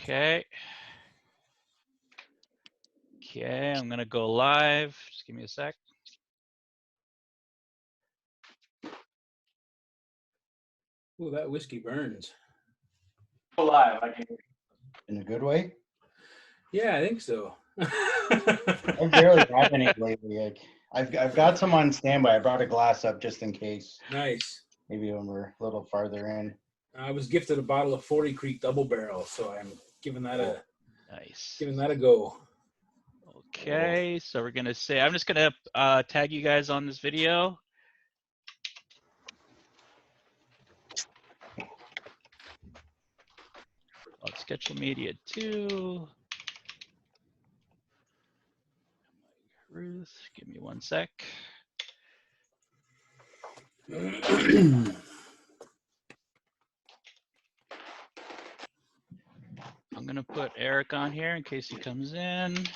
Okay. Okay, I'm gonna go live. Just give me a sec. Ooh, that whiskey burns. Go live. I can. In a good way? Yeah, I think so. I've barely had any lately. Like, I've got some on standby. I brought a glass up just in case. Nice. Maybe when we're a little farther in. I was gifted a bottle of 40 Creek Double Barrel, so I'm giving that Nice. a go. Okay, so we're gonna say, I'm just gonna tag you guys on this video. Sketchlemania 2. Rooth, give me 1 sec. I'm gonna put Eric on here in case he comes in.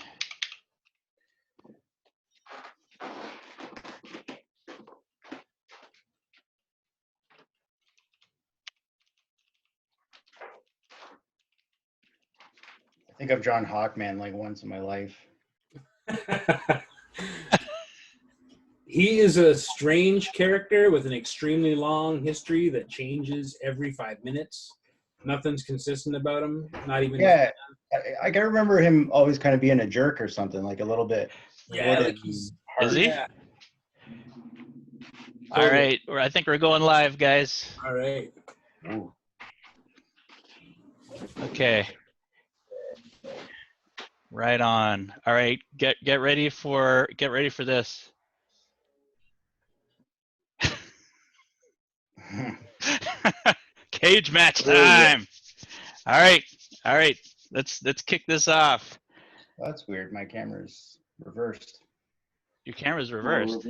I think I've drawn Hawkman like once in my life. He is a strange character with an extremely long history that changes every 5 minutes. Nothing's consistent about him. Not even. Yeah, I can remember him always kind of being a jerk or something, like a little bit. Yeah, like he's. Is he? Yeah. All right, I think we're going live, guys. All right. Ooh. Okay. Right on. All right, get ready for this. Cage match time. All right. Let's kick this off. That's weird. My camera's reversed. Your camera's reversed.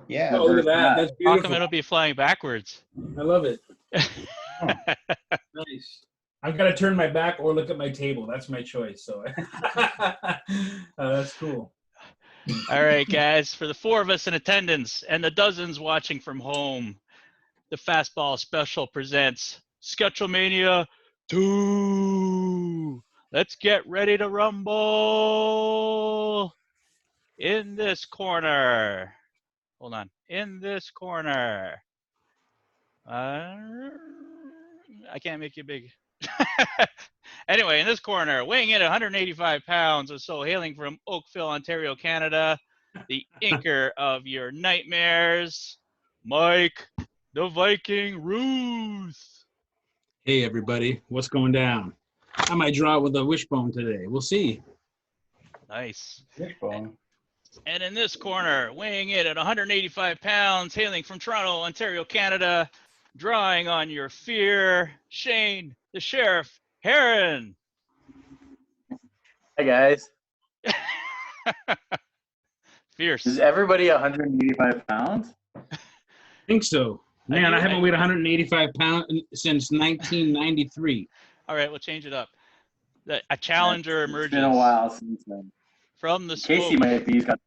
Yeah. Oh, look at that. That's How come beautiful. it'll be flying backwards? I love it. Nice. I've got to turn my back or look at my table. That's my choice. So that's cool. All right, guys. For the 4 of us in attendance and the dozens watching from home, the Fastball Special presents Sketchlemania 2. Let's get ready to rumble. In this corner. Hold on. In this corner. I can't make you big. Anyway, in this corner, weighing in at 185 pounds or so, hailing from Oakville, Ontario, Canada, the inker of your nightmares, Mike the Viking Rooth. Hey, everybody. What's going down? I might draw with a wishbone today. We'll see. Nice. Wishbone. And in this corner, weighing in at 185 pounds, hailing from Toronto, Ontario, Canada, drawing on your fear, Shane the Sheriff Heron. Hi guys. Fierce. Is everybody 185 pounds? I think so. Man, I haven't weighed 185 pounds since 1993. All right, we'll change it up. A challenger emerges. It's been a while since then. From the Casey smoke, might be. He's got.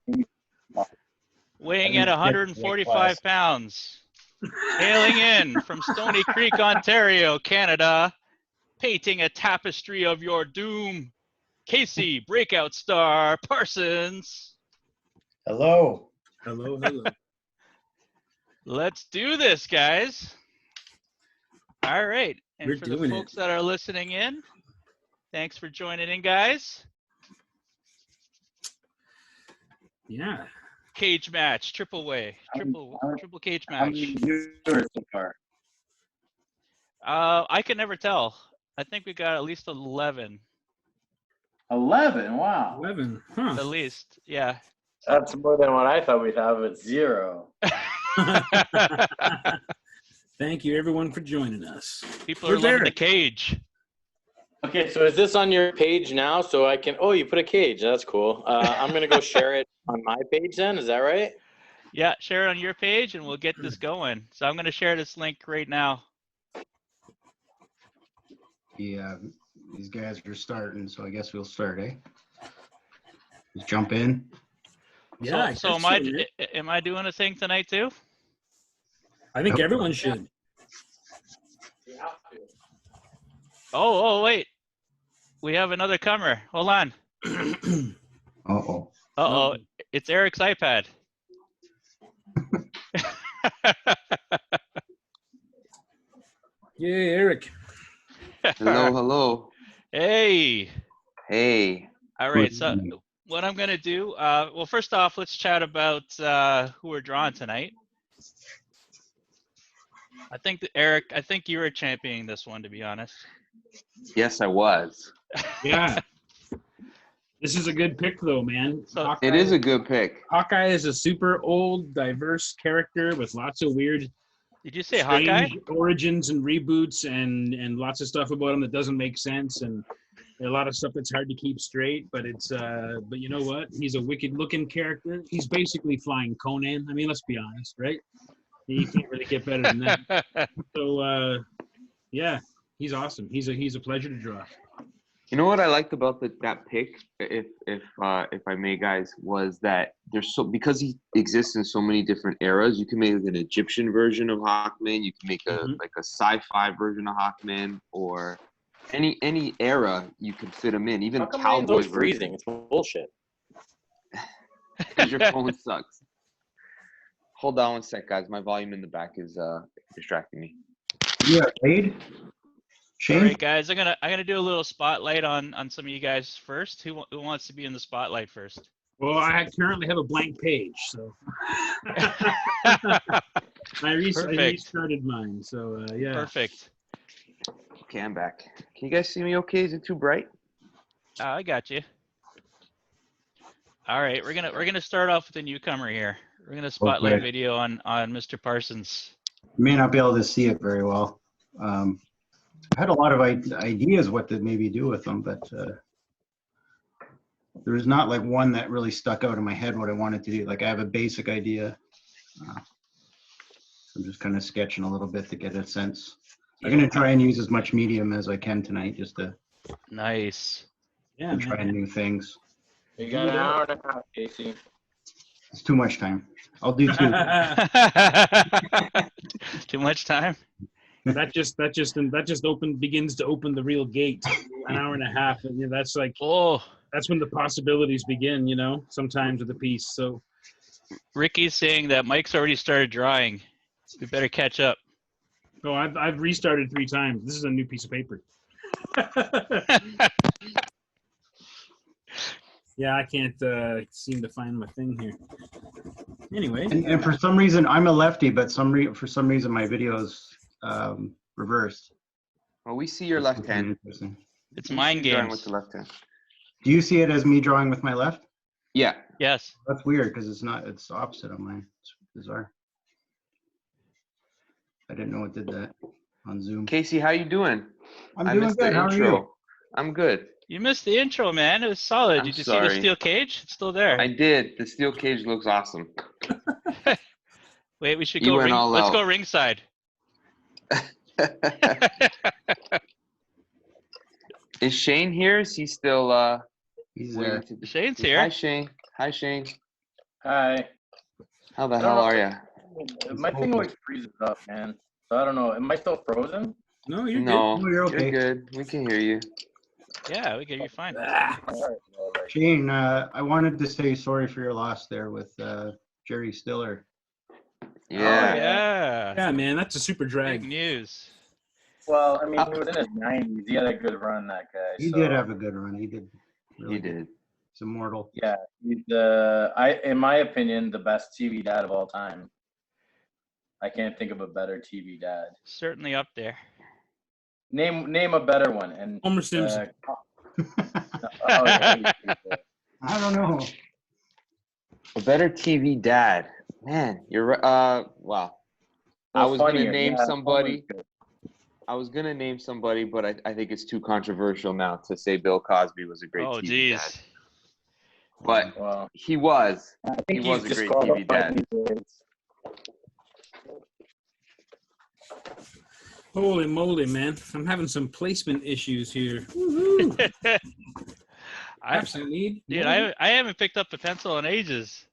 weighing at 145 pounds, hailing in from Stony Creek, Ontario, Canada, painting a tapestry of your doom, Casey breakout star Parsons. Hello. Hello. Let's do this, guys. All right. And We're for the doing folks that are listening in, thanks for joining in, guys. Yeah. Cage match, triple cage How match. many viewers so far? I can never tell. I think we got at least 11. 11. Wow. 11. Huh. At least, yeah. That's more than what I thought we'd have at 0. Thank you, everyone, for joining us. People are loving the cage. Okay, so is this on your page now? So I can. Oh, you put a cage. That's cool. I'm gonna go share it on my page then. Is that right? Yeah, share it on your page and we'll get this going. So I'm going to share this link right now. Yeah, these guys are starting, so I guess we'll start, eh? Just jump in. Yeah. So am I doing a thing tonight too? I think everyone should. Oh, wait. we have another comer. Hold on. Uh-oh. Uh-oh. It's Eric's iPad. Yay, Eric. Hello, hello. Hey. Hey. All right. So what I'm going to do, well, first off, let's chat about who we're drawing tonight. I think that Eric, I think you were championing this one, to be honest. Yes, I was. Yeah. This is a good pick, though, man. So- It is a good pick. Hawkeye is a super old, diverse character with lots of weird, Did you say Hawkeye? strange origins and reboots, and lots of stuff about him that doesn't make sense, and a lot of stuff that's hard to keep straight. But it's but you know what? He's a wicked-looking character. He's basically flying Conan. I mean, let's be honest, right? You can't really get better than that. So yeah, he's awesome. He's a pleasure to draw. You know what I liked about that pick, if I may, guys, was that there's because he exists in so many different eras. You can make an Egyptian version of Hawkman. You can make a like a sci-fi version of Hawkman, or any era you can fit him in. Even How come cowboy mine's version. freezing? It's bullshit. Because your phone sucks. Hold on one sec, guys. My volume in the back is distracting me. You got paid? All Shane? right, guys, I'm gonna do a little spotlight on some of you guys first. Who wants to be in the spotlight first? Well, I currently have a blank page, so I restarted mine. So yeah. Perfect. Okay, I'm back. Can you guys see me okay? Is it too bright? I got you. All right, we're gonna start off with a newcomer here. We're gonna spotlight Okay. video on Mr. Parsons. You may not be able to see it very well. I had a lot of ideas what to maybe do with them, but there was not like one that really stuck out in my head what I wanted to do. Like I have a basic idea. I'm just kind of sketching a little bit to get a sense. I'm going to try and use as much medium as I can tonight just to Nice. Yeah, try man. new things. You got an hour and a half, Casey. It's too much time. I'll do two. Too much time. that just begins to open the real gate. An hour and a half, and that's like Oh, that's when the possibilities begin. You know, sometimes with a piece. So Ricky's saying that Mike's already started drawing. We better catch up. oh, I've restarted 3 times. This is a new piece of paper. Yeah, I can't seem to find my thing here. Anyway, And for some reason, I'm a lefty, but for some reason my video's reversed. Well, we see your left hand. Interesting. It's mind Drawing games. with the left hand. Do you see it as me drawing with my left? Yeah. Yes. That's weird because it's opposite on mine. It's bizarre. I didn't know it did that on Zoom. Casey, how you doing? I'm I doing missed good. the How are you? intro. I'm good. You missed the intro, man. It was solid. I'm Did you see sorry. the steel cage? It's still there. I did. The steel cage looks awesome. Wait, we should You go went all let's out. go ringside. Is Shane here? Is he still He's waiting to be? Shane's Hi, here. Shane. Hi, Shane. Hi. How the I don't hell know. are you? My thing always freezes up, man. So I don't know. Am I still frozen? no, you're No, Oh, you're okay. good. We can hear you. Yeah, we get you fine. good. Ah, All right. Well, like, Shane, I wanted to say sorry for your loss there with Jerry Stiller. Yeah. Yeah. yeah, man, that's a super Big drag. news. well, I mean, he was in his 90s. He had a good run, that guy. He so, did have a good run. He did. Really He did. He's immortal. Yeah, he's in my opinion, the best TV dad of all time. I can't think of a better TV dad. Certainly up there. Name a better one. And Homer Simpson. oh, yeah, I don't know. A better TV dad. Man, you're right. Wow. I was gonna funnier. name Yeah, somebody. Homer's good. I was gonna name somebody, but I think it's too controversial now to say Bill Cosby was a great Oh, TV geez. dad. But Well, he was. I think He was he's a great TV dad. disqualified these days. Holy moly, man! I'm having some placement issues here. Woo-hoo. Absolutely. Dude, I haven't picked up a pencil in ages.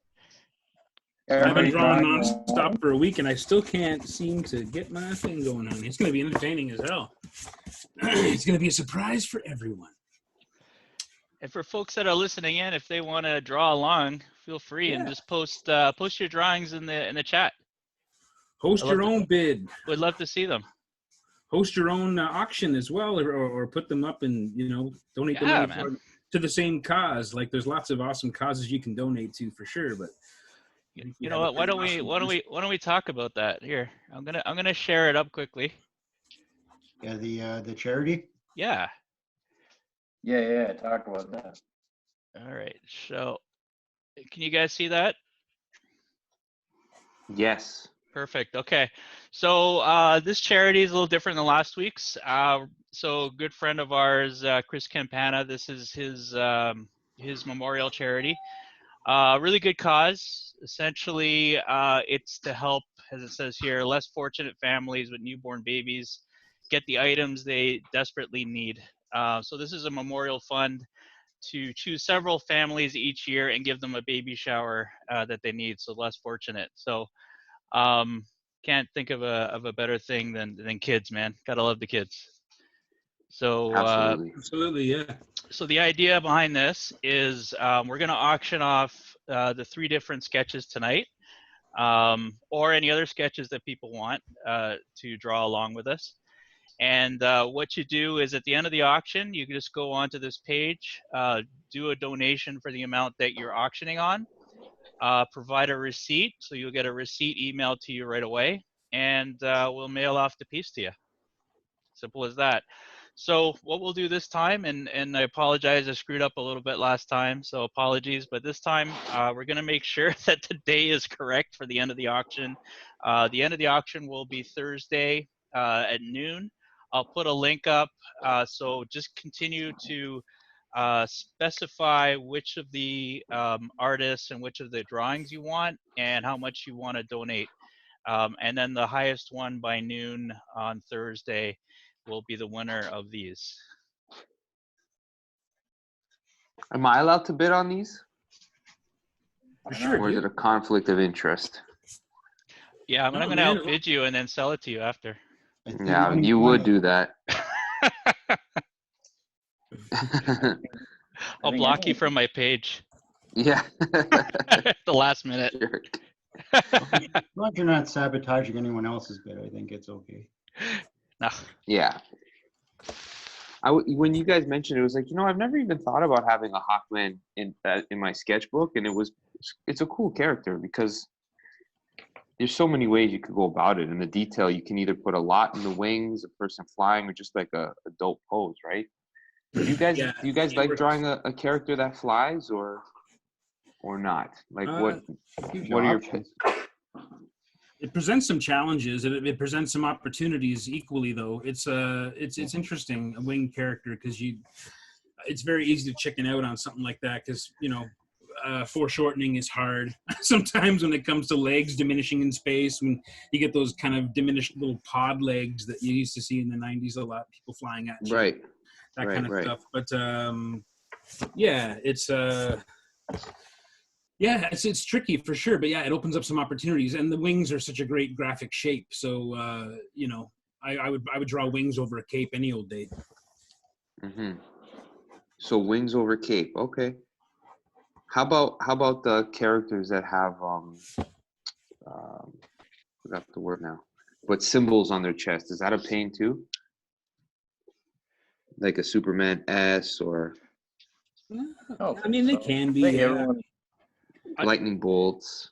I've been Everybody's drawing drawing, nonstop for a week, and I still can't seem to get my thing going on. It's going to be entertaining as hell. It's going to be a surprise for everyone. And for folks that are listening in, if they want to draw along, feel free and Yeah. just post your drawings in the chat. Host I your love own bid. Would love to see them. Host your own auction as well, or put them up and donate the Yeah, money man. to the same cause. Like there's lots of awesome causes you can donate to for sure. But You know what? Why don't we talk about that here? I'm gonna share it up quickly. Yeah, the charity. Yeah. Yeah. Talk about that. All right. So, can you guys see that? Yes. Perfect. Okay. So this charity is a little different than last week's. So a good friend of ours, Chris Campana, this is his memorial charity. Really good cause. Essentially, it's to help, as it says here, less fortunate families with newborn babies get the items they desperately need. So this is a memorial fund to choose several families each year and give them a baby shower that they need, so less fortunate. So can't think of a better thing than kids, man. Gotta love the kids. So absolutely, yeah. So the idea behind this is we're gonna auction off the 3 different sketches tonight, or any other sketches that people want to draw along with us. And what you do is at the end of the auction, you can just go onto this page, do a donation for the amount that you're auctioning on, provide a receipt, so you'll get a receipt emailed to you right away, and we'll mail off the piece to you. Simple as that. So what we'll do this time, and I apologize, I screwed up a little bit last time, so apologies, but this time we're gonna make sure that the day is correct for the end of the auction. The end of the auction will be Thursday at noon. I'll put a link up, so just continue to specify which of the artists and which of the drawings you want and how much you want to donate. And then the highest one by noon on Thursday will be the winner of these. Am I allowed to bid on these? For sure. Or is it a conflict of interest? Yeah, I'm gonna outbid you and then sell it to you after. Yeah, you would do that. I'll block you from my page. Yeah. The last minute. Sure. As long as you're not sabotaging anyone else's bid, I think it's okay. No. Yeah. When you guys mentioned it, was like, I've never even thought about having a Hawkman in my sketchbook, and it's a cool character because there's so many ways you could go about it. In the detail, you can either put a lot in the wings, a person flying, or just like a dope pose, right? Do you guys like drawing a character that flies or not? Like what are your options. It presents some challenges and it presents some opportunities equally though. It's interesting, a winged character, because it's very easy to chicken out on something like that because foreshortening is hard sometimes when it comes to legs diminishing in space, when you get those kind of diminished little pod legs that you used to see in the 90s, a lot of people flying at you, right, that kind of right. stuff. But yeah, it's tricky for sure, but yeah, it opens up some opportunities, and the wings are such a great graphic shape. So I would draw wings over a cape any old day. Mm-hmm. So wings over cape, okay. How about the characters that have forgot the word now, but symbols on their chest? Is that a pain too? Like a Superman S or? Oh, I mean, they can be. Lightning bolts.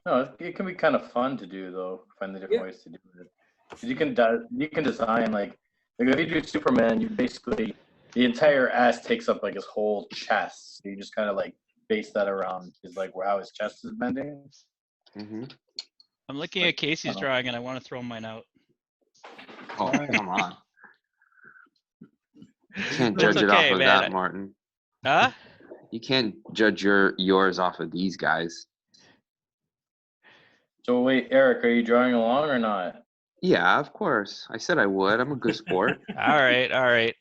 No, it can be kind of fun to do though. Find the different ways to do it. 'Cause you can design like if you do Superman, you basically the entire ass takes up like his whole chest. So you just kind of like base that around is like how his chest is bending. Mm-hmm. I'm looking at Casey's drawing and I want to throw mine out. Oh, come on. You can't judge it off of that, Martin. Huh? You can't judge yours off of these guys. So wait, Eric, are you drawing along or not? Yeah, of course. I said I would. I'm a good sport. All right.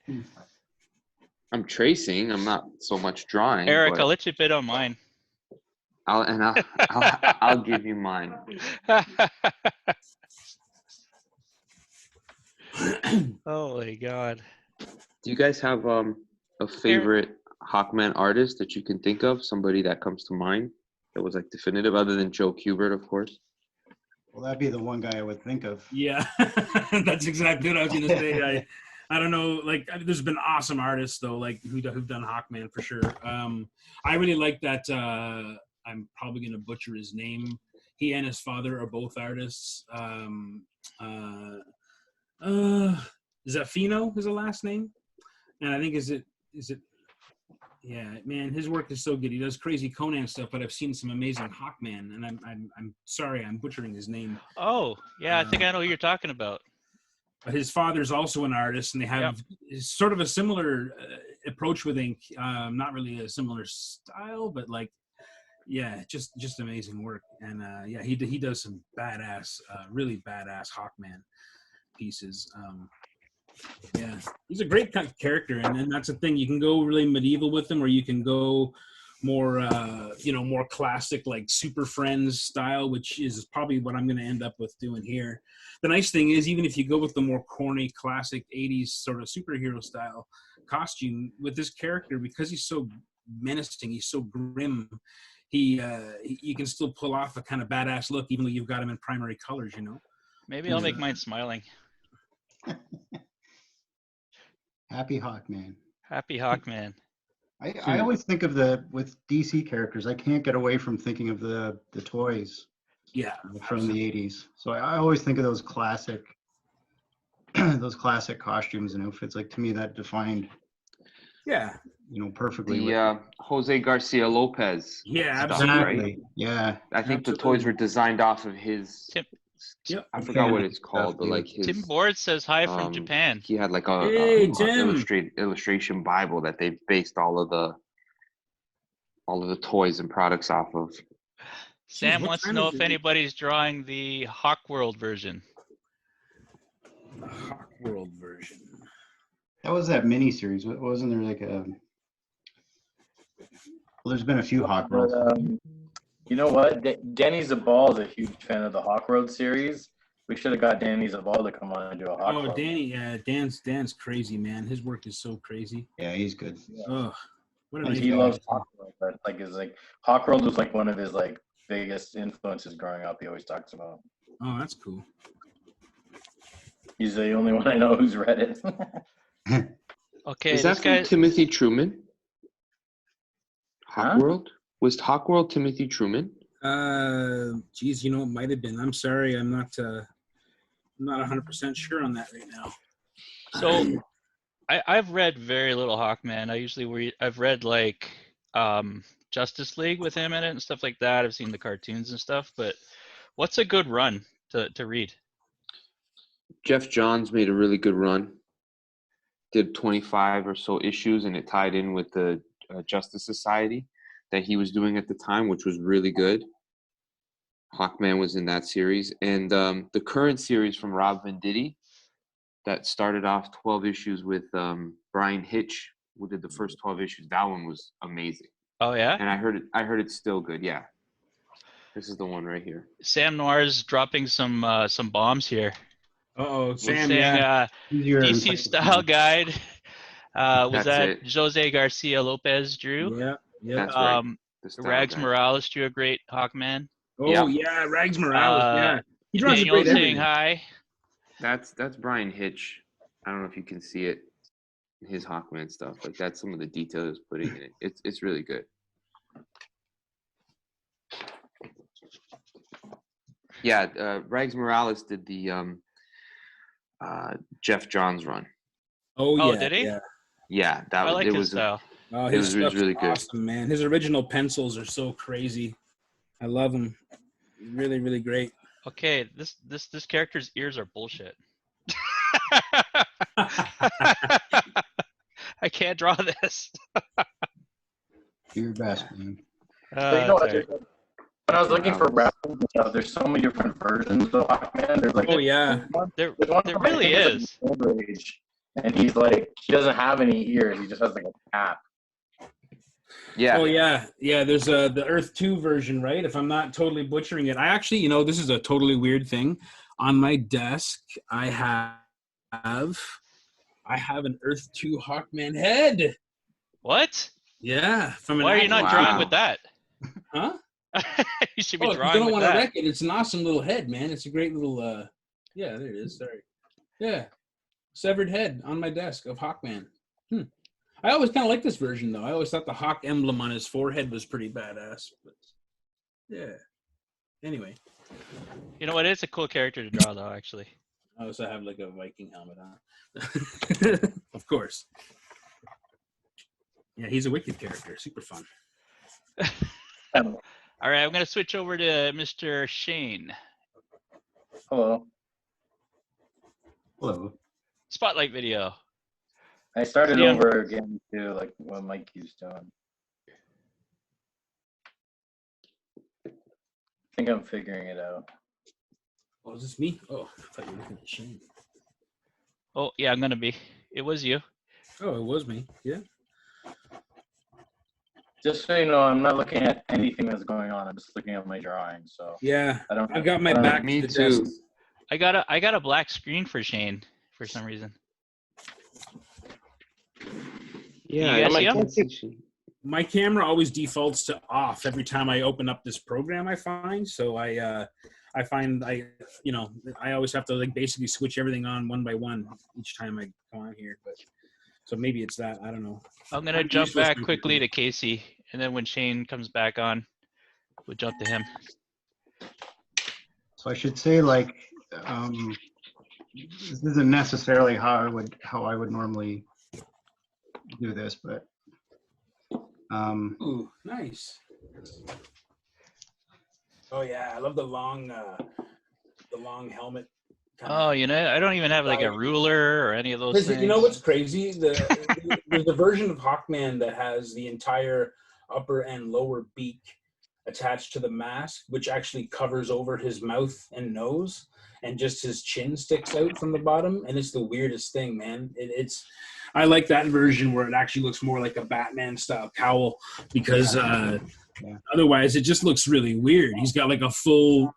I'm tracing. I'm not so much drawing. Eric, I'll let you bid on mine. I'll give you mine. Oh my God. Do you guys have a favorite Hawkman artist that you can think of? Somebody that comes to mind that was like definitive, other than Joe Kubert, of course. Well, that'd be the one guy I would think of. Yeah, that's exactly what I was gonna say. I don't know. Like, there's been awesome artists though, like who've done Hawkman for sure. I really like that. I'm probably gonna butcher his name. He and his father are both artists. Zaffino is the last name, and I think is it. Yeah, man, his work is so good. He does crazy Conan stuff, but I've seen some amazing Hawkman, and I'm sorry, I'm butchering his name. Oh, yeah, I think I know who you're talking about. But his father's also an artist, and they have sort of a similar approach with ink. Not really a similar style, but like, yeah, just amazing work. And yeah, he does some badass, really badass Hawkman pieces. Yeah, he's a great character, and then that's the thing. You can go really medieval with him, or you can go more, more classic, like Super Friends style, which is probably what I'm going to end up with doing here. The nice thing is, even if you go with the more corny, classic 80s sort of superhero style costume, with this character, because he's so menacing, he's so grim, you can still pull off a kind of badass look, even though you've got him in primary colors, Maybe I'll make mine smiling. Happy Hawkman. Happy Hawkman. I always think of with DC characters, I can't get away from thinking of the toys. Yeah, from the 80s. So I always think of those classic costumes and outfits. Like, to me, that defined perfectly. The Jose Garcia Lopez. Yeah, stuff, absolutely. Right? Yeah. I think the toys were designed off of his. I forgot what it's called, but like his. Tim Board says hi from Japan. He had like a illustration Bible that they based all of the toys and products off of. Sam wants to know if anybody's drawing the Hawk World version. The Hawk World version. That was that mini-series. Wasn't there like a... Well, there's been a few Hawk Worlds. You know what? Danny Zabal is a huge fan of the Hawk World series. We should have got Danny Zabal to come on and do a Hawk World. Danny, yeah, Dan's crazy, man. His work is so crazy. Yeah, he's good. Yeah. Oh, what a nice he loves Hawk World. But Hawk World was like one of his like biggest influences growing up. He always talks about. Oh, that's cool. He's the only one I know who's read it. Okay, is that from Timothy Truman? Hawk World? Was Hawk World Timothy Truman? Geez, it might have been. I'm sorry, I'm not 100% sure on that right now. So, I've read very little Hawkman. I've read like Justice League with him in it and stuff like that. I've seen the cartoons and stuff, but what's a good run to read? Jeff Johns made a really good run. Did 25 or so issues, and it tied in with the Justice Society that he was doing at the time, which was really good. Hawkman was in that series. And the current series from Rob Venditti that started off 12 issues with Brian Hitch, who did the first 12 issues. That one was amazing. Oh, yeah? And I heard it's still good, yeah. This is the one right here. Sam Noir's dropping some bombs here. Uh-oh, Sam, saying, DC Style Guide. Was that Jose Garcia Lopez drew? Yeah. That's right. Rags Morales drew a great Hawkman. Oh, yeah, Rags Morales, yeah. He draws Daniel saying hi. That's Brian Hitch. I don't know if you can see it. His Hawkman stuff. Like, that's some of the detail he was putting in it. It's really good. Yeah, Rags Morales did the Jeff Johns run. Oh, yeah. Did he? Yeah. I like his style. Oh, it was really good. Awesome, man. His original pencils are so crazy. I love them. Really, really great. Okay, this character's ears are bullshit. I can't draw this. Do your best, man. When I was looking for rappers and stuff, there's so many different versions of Hawkman. There's like there really is. And he's like, he doesn't have any ears. He just has like a cap. Yeah. Oh yeah. There's the Earth 2 version, right? If I'm not totally butchering it, I actually, this is a totally weird thing. On my desk, I have an Earth 2 Hawkman head. What? Yeah, from an Why are you not actor. drawing Wow. with that? Huh? You should be Oh, if you drawing don't with want to that. wreck it. It's an awesome little head, man. It's a great little. Yeah, there it is. Sorry. Yeah, severed head on my desk of Hawkman. I always kind of like this version though. I always thought the hawk emblem on his forehead was pretty badass. But yeah. Anyway, You know what? It's a cool character to draw, though. Actually. I also have like a Viking helmet on. Of course. Yeah, he's a wicked character. Super fun. All right, I'm gonna switch over to Mr. Shane. Hello. Hello. Spotlight video. I started See, over again to like what Mikey's doing. I think I'm figuring it out. Oh, is this me? Oh, I thought you were looking at Shane. Oh yeah, I'm gonna be. It was you. Oh, it was me. Yeah. Just so you know, I'm not looking at anything that's going on. I'm just looking at my drawing. So Yeah. I don't. I've got my I don't- back Me to the too. desk. I got a black screen for Shane for some reason. Yeah, You guys I see him? can't see shit. My camera always defaults to off every time I open up this program I find. So I always have to like basically switch everything on one by one each time I go on here. But so maybe it's that. I don't know. I'm gonna jump back quickly to Casey, and then when Shane comes back on, we'll jump to him. So I should say, like, this isn't necessarily how I would normally do this, but Ooh, nice. Oh yeah, I love the long helmet. Oh, you know, I don't even have like a ruler or any of those things. You know what's crazy? There's a version of Hawkman that has the entire upper and lower beak attached to the mask, which actually covers over his mouth and nose, and just his chin sticks out from the bottom, and it's the weirdest thing, man. I like that version where it actually looks more like a Batman style cowl, because otherwise it just looks really weird. He's got like a full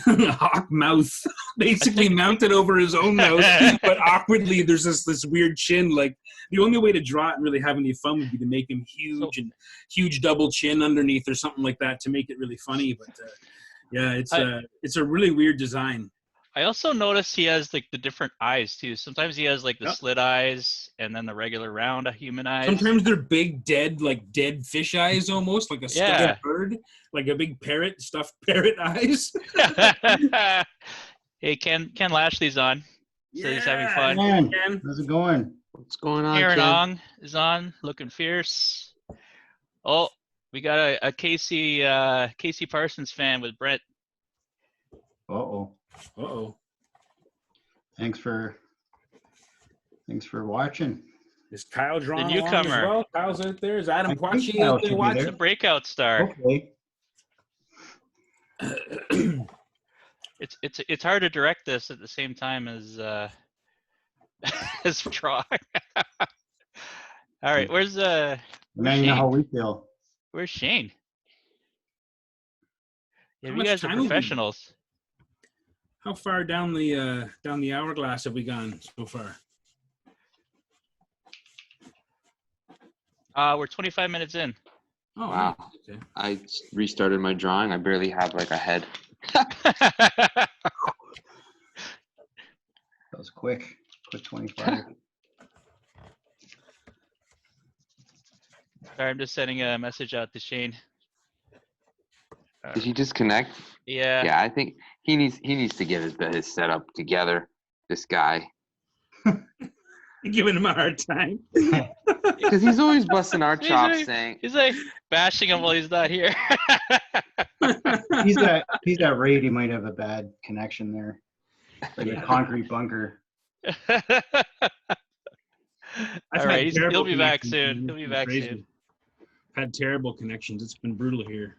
hawk mouth basically mounted over his own mouth, but awkwardly there's this weird chin. Like the only way to draw it and really have any fun would be to make him huge and huge double chin underneath or something like that to make it really funny. But yeah, it's a really weird design. I also noticed he has like the different eyes too. Sometimes he has like the slit eyes and then the regular round human eyes. Sometimes they're big, dead fish eyes almost, like a stuffed bird, like a big stuffed parrot eyes. Hey, Ken Lashley's on. So he's having fun. man, how's it going? What's going on, Heron Ken? is on, looking fierce. Oh, we got a Casey Parsons fan with Brent. Uh-oh. Thanks for watching. Is Kyle drawing The along as newcomer. well? Kyle's out there. Is Adam I think Quachi Kyle out there should be watching? The breakout star. Okay. It's hard to direct this at the same time as as drawing. All right, where's Now you know how we feel. Where's Shane? Yeah, How you much guys are time have we- professionals. How far down the hourglass have we gone so far? We're 25 minutes in. Oh, Wow. okay. I restarted my drawing. I barely have like a head. That was quick 25. Sorry, I'm just sending a message out to Shane. Did he disconnect? Yeah. Yeah, I think he needs to get his setup together. This guy, You're giving him a hard time. because he's always busting our He's chops, like- saying, He's like bashing him while he's not here. He's at raid. He might have a bad connection there, like a concrete bunker. All I've right, had he'll terrible be back connections, soon. man. He'll be It's back crazy. soon. I've had terrible connections. It's been brutal here.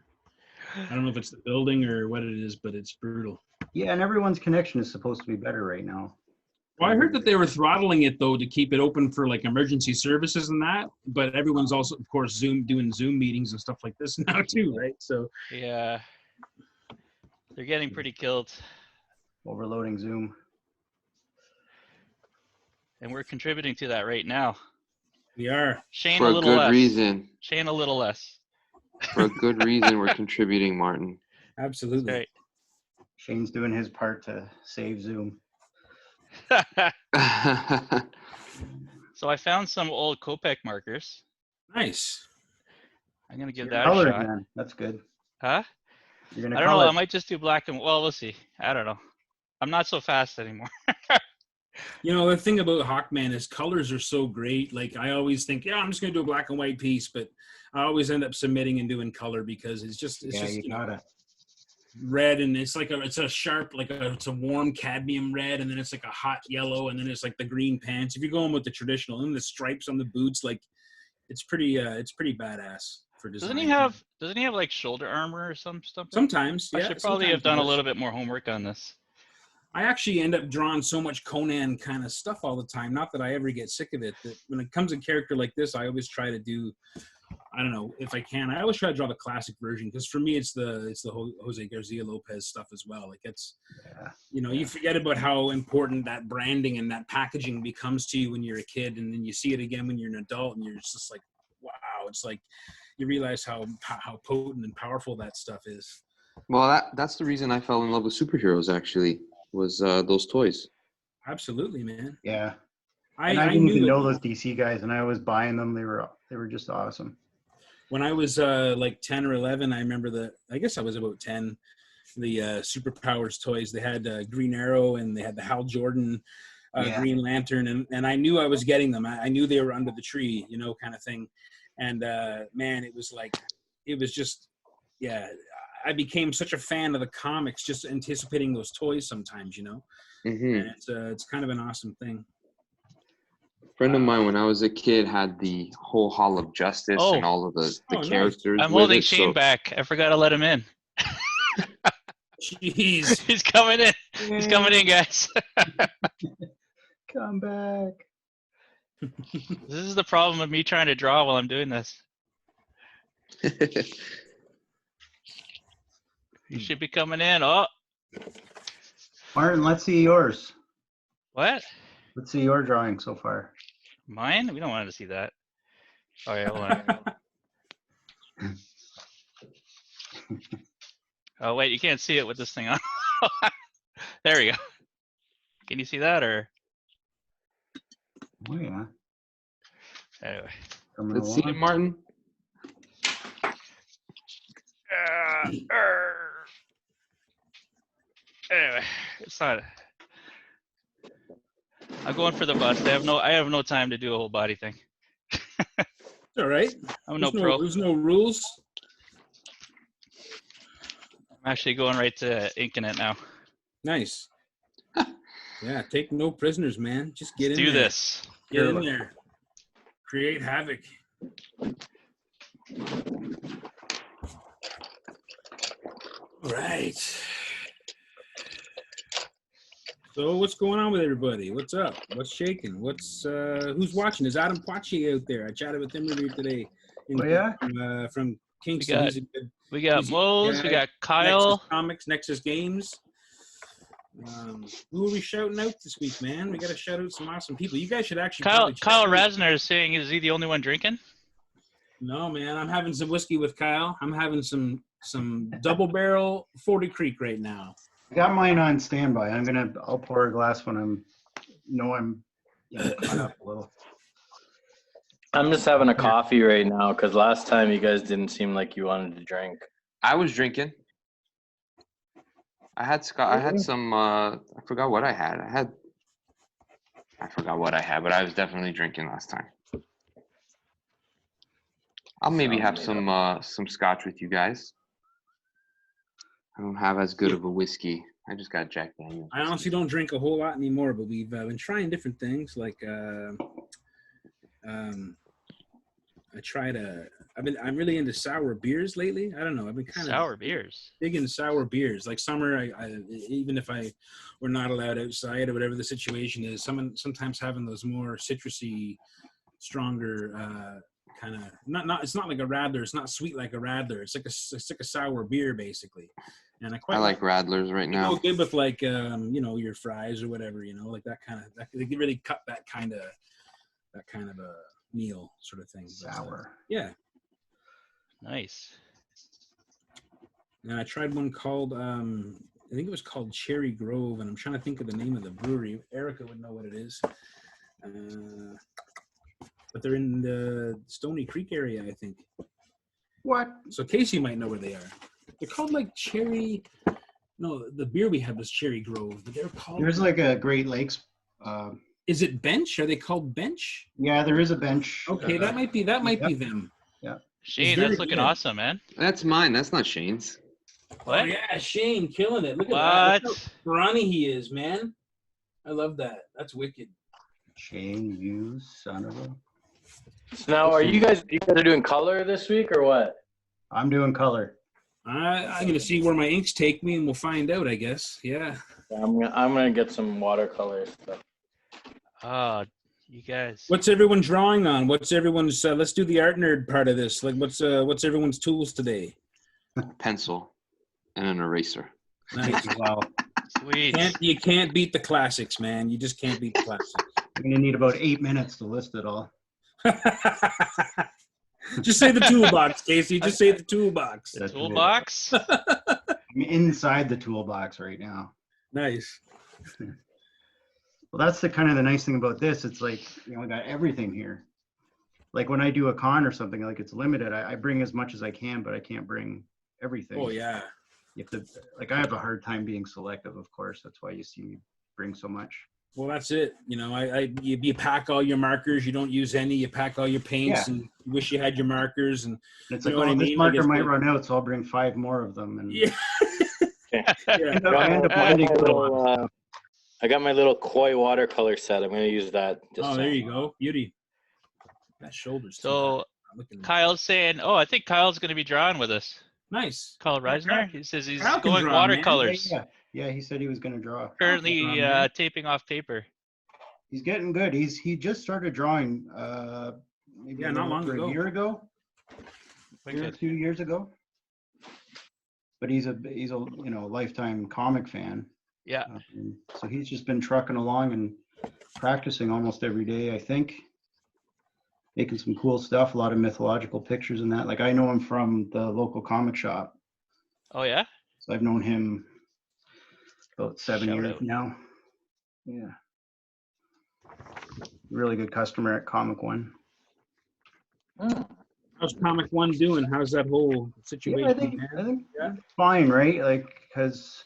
I don't know if it's the building or what it is, but it's brutal. Yeah, and everyone's connection is supposed to be better right now. Well, I heard that they were throttling it though to keep it open for like emergency services and that, but everyone's also, of course, doing Zoom meetings and stuff like this now too, right? So Yeah. They're getting pretty killed. Overloading Zoom. And we're contributing to that right now. We are. Shane For a a little good less. reason. Shane a little less. For a good reason, we're contributing, Martin. Absolutely. Right. Shane's doing his part to save Zoom. So I found some old Copic markers. Nice. I'm gonna give You're that a coloring, shot. man. That's good. Huh? You're gonna I don't know. color. I might just do black and well, we'll see. I don't know. I'm not so fast anymore. You know, the thing about Hawkman is colors are so great. Like, I always think, yeah, I'm just going to do a black and white piece, but I always end up submitting and doing color because it's just Yeah, you gotta. red, and it's a sharp, it's a warm cadmium red, and then it's like a hot yellow, and then it's like the green pants. If you're going with the traditional, and the stripes on the boots, like, it's pretty badass for design. Doesn't he have like shoulder armor or something? Sometimes, yeah. I should probably have sometimes done he a does. little bit more homework on this. I actually end up drawing so much Conan kind of stuff all the time. Not that I ever get sick of it. That when it comes to a character like this, I always try to do, I don't know if I can. I always try to draw the classic version because for me, it's the Jose Garcia Lopez stuff as well. Like you forget about how important that branding and that packaging becomes to you when you're a kid, and then you see it again when you're an adult, and you're just like, wow. It's like you realize how potent and powerful that stuff is. Well, that's the reason I fell in love with superheroes. Actually, was those toys. Absolutely, man. Yeah. I didn't even knew know those DC guys, and I was buying them. They were just awesome. when I was like 10 or 11. I remember I guess I was about 10. The Superpowers toys. They had Green Arrow, and they had the Hal Jordan Green Lantern, and I knew I was getting them. I knew they were under the tree, kind of thing. And man, it was just, yeah. I became such a fan of the comics, just anticipating those toys sometimes, Mm-hmm. And it's kind of an awesome thing. A friend of mine, when I was a kid, had the whole Hall of Justice and all of the nice. characters. I'm holding Shane back. I forgot to let him in. Jeez. He's coming in. He's coming in, guys. Come back. This is the problem with me trying to draw while I'm doing this. You should be coming in. Oh. Martin, let's see yours. What? Let's see your drawing so far. Mine? We don't want to see that. Oh, yeah, hold on. Oh, wait, you can't see it with this thing on. There we go. Can you see that, or? Oh, yeah. Anyway. Let's see it, Martin. Anyway, it's not. I'm going for the bust. I have no time to do a whole body thing. All right. I'm no pro. There's no rules. I'm actually going right to inking it now. Nice. Yeah, take no prisoners, man. Just get Let's in do there. this. Get in there. Create havoc. All right. So what's going on with everybody? What's up? What's shaking? Who's watching? Is Adam Pachi out there? I chatted with him earlier today. From Kingston. We got Mose. We got Kyle. Nexus Comics, Nexus Games. Who are we shouting out this week, man? We got to shout out some awesome people. You guys should actually. Kyle Rasner is saying, is he the only one drinking? No, man. I'm having some whiskey with Kyle. I'm having some double barrel 40 Creek right now. I got mine on standby. I'll pour a glass when I'm caught up a little. I'm just having a coffee right now because last time you guys didn't seem like you wanted to drink. I was drinking. I had some. I forgot what I had. I forgot what I had, but I was definitely drinking last time. I'll maybe have some scotch with you guys. I don't have as good of a whiskey. I just got Jack Daniels. I honestly don't drink a whole lot anymore, but we've been trying different things. Like I'm really into sour beers lately. I don't know. I've been kind of sour beers. Big into sour beers. Like summer, I even if we're not allowed outside or whatever the situation is, sometimes having those more citrusy, stronger kind of not. It's not like a Radler. It's not sweet like a Radler. It's like a sour beer basically. And I like Radlers right now. Go good with like your fries or whatever. Like that kind of. They really cut that kind of meal sort of thing. But, Sour. yeah. Nice. And I tried one called, I think it was called Cherry Grove, and I'm trying to think of the name of the brewery. Erica would know what it is. But they're in the Stony Creek area, I think. What? So Casey might know where they are. They're called like Cherry. No, the beer we had was Cherry Grove, but they're called. There's like a Great Lakes. Is it Bench? Are they called Bench? Yeah, there is a bench. Okay, that might be them. Yeah. Shane, very that's looking good. awesome, man. That's mine. That's not Shane's. What? Oh yeah, Shane killing it. Look at What? that. Look how brawny he is, man. I love that. That's wicked. Shane, you son of a. So now, are you guys are doing color this week or what? I'm doing color. I'm gonna see where my inks take me, and we'll find out. I guess. Yeah. Yeah, I'm gonna get some watercolor stuff. Oh, you guys. What's everyone drawing on? What's everyone's? Let's do the art nerd part of this. Like, what's everyone's tools today? Pencil and an eraser. Nice. Wow. Sweet. You can't beat the classics, man. You just can't beat the classics. I'm gonna need about 8 minutes to list it all. Just say the toolbox, Casey. Just say the toolbox. The Toolbox? I'm inside the toolbox right now. Nice. Well, that's the kind of the nice thing about this. It's like, I got everything here. Like when I do a con or something, like it's limited. I bring as much as I can, but I can't bring everything. Oh yeah. You have to, like, I have a hard time being selective, of course. That's why you see me bring so much. Well, that's it. You pack all your markers. You don't use any. You pack all your paints, and you wish you had your markers. And it's you like, know what I this mean? marker Like, might run out, so I'll bring 5 more of them. And yeah. Okay. Yeah. I end up blending little. I got my little koi watercolor set. I'm gonna use that. Oh, there you go. Beauty. That shoulder's So, too bad. Kyle's saying, I think Kyle's going to be drawing with us. Nice. Kyle Reisner. He says he's Kyle can going draw, man. watercolors. Yeah, he said he was going to draw. Currently man. taping off paper. He's getting good. He just started drawing maybe not long ago. a year ago. Wicked. 2 years ago. But he's a lifetime comic fan. Yeah. So he's just been trucking along and practicing almost every day, I think. Making some cool stuff, a lot of mythological pictures and that. Like, I know him from the local comic shop. Oh, yeah? So I've known him about 7 Shout years out. now. Yeah. Really good customer at Comic One. How's Comic One doing? How's that whole situation? Yeah, I think it's fine, right? Like, because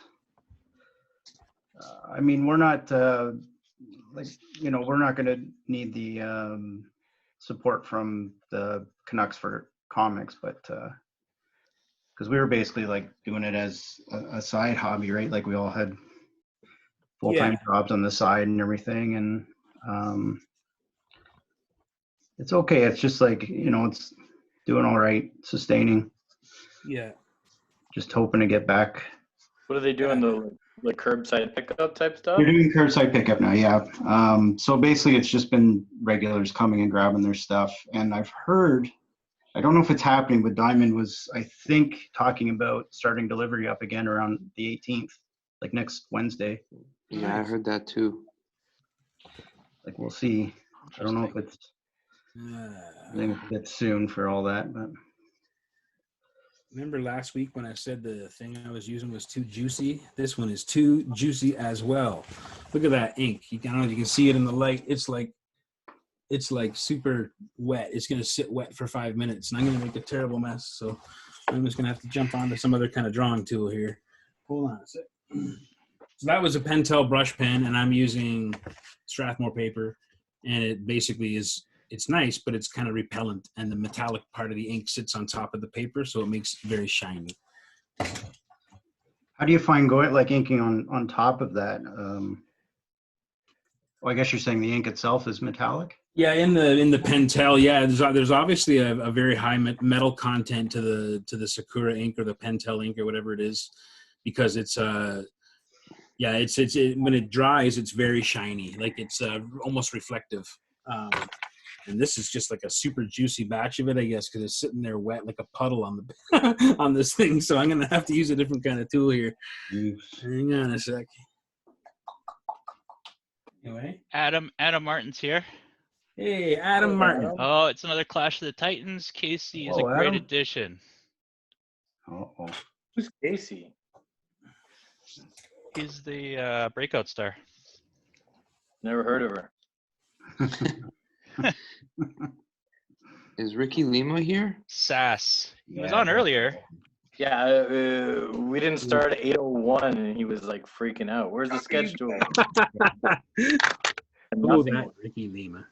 we're not we're not going to need the support from the Canucks for comics, but because we were basically like doing it as a side hobby, right? Like we all had full-time jobs on the side and everything, and it's okay. It's just like, it's doing all right, sustaining. Yeah. Just hoping to get back. What are they doing? The curbside pickup type stuff? You're doing curbside pickup now, yeah. So basically it's just been regulars coming and grabbing their stuff. And I've heard, I don't know if it's happening, but Diamond was, I think, talking about starting delivery up again around the 18th, like next Wednesday. Yeah, I heard that too. Like, we'll see. I don't know if it's, I think it's a bit soon for all that, but. Remember last week when I said the thing I was using was too juicy? This one is too juicy as well. Look at that ink. I don't know if you can see it in the light. It's like super wet. It's going to sit wet for 5 minutes, and I'm going to make a terrible mess. So I'm just going to have to jump onto some other kind of drawing tool here. Hold on a sec. So that was a Pentel brush pen, and I'm using Strathmore paper, and it basically is, it's nice, but it's kind of repellent, and the metallic part of the ink sits on top of the paper, so it makes it very shiny. How do you find going, like, inking on top of that? Well, I guess you're saying the ink itself is metallic? Yeah, in the Pentel, yeah, there's obviously a very high metal content to the Sakura ink or the Pentel ink or whatever it is, because it's when it dries, it's very shiny, like it's almost reflective. And this is just like a super juicy batch of it, I guess, because it's sitting there wet like a puddle on the on this thing. So I'm gonna have to use a different kind of tool here. Hang on a sec. Anyway, Adam Martin's here. Hey, Adam Martin. Oh, it's another Clash of the Titans. Casey is a Whoa, great Adam. addition. Uh-oh. Who's Casey? He's the breakout star. Never heard of her. Is Ricky Lima here? Sass. He was Yeah, on earlier. Yeah, we didn't start at 8:01 and he was like freaking out. Where's the sketch tool? Oh, that Ricky Lima.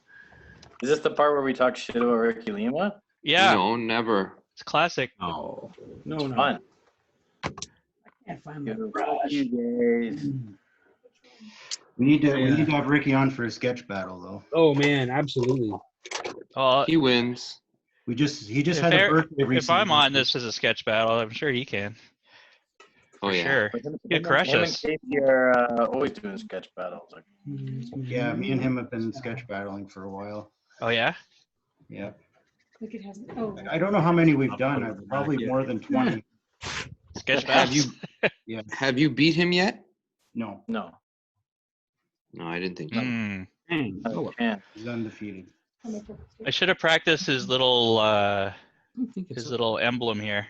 Is this the part where we talk shit about Ricky Lima? Yeah, No, never. it's classic. Oh, no, It's no. fun. I can't find my Fuck brush. you guys. We need to have Ricky on for a sketch battle though. Oh man, absolutely. Oh, He wins. He just if, had a birthday recently. if I'm on this as a sketch battle, I'm sure he can. Oh For yeah. sure. He'd crush Him and us. Casey are always doing sketch battles. Like, Yeah, me and him have been sketch battling for a while. Oh yeah. Yeah. Look, it hasn't. Oh, I don't know how many we've done. Probably more than 20. Sketch Have you battles. Yeah. have you beat him yet? No, no, No, I didn't think so. Hmm. Dang. I Oh, can't. he's undefeated. I'll make it. I should have practiced his little I don't think it's his little emblem here.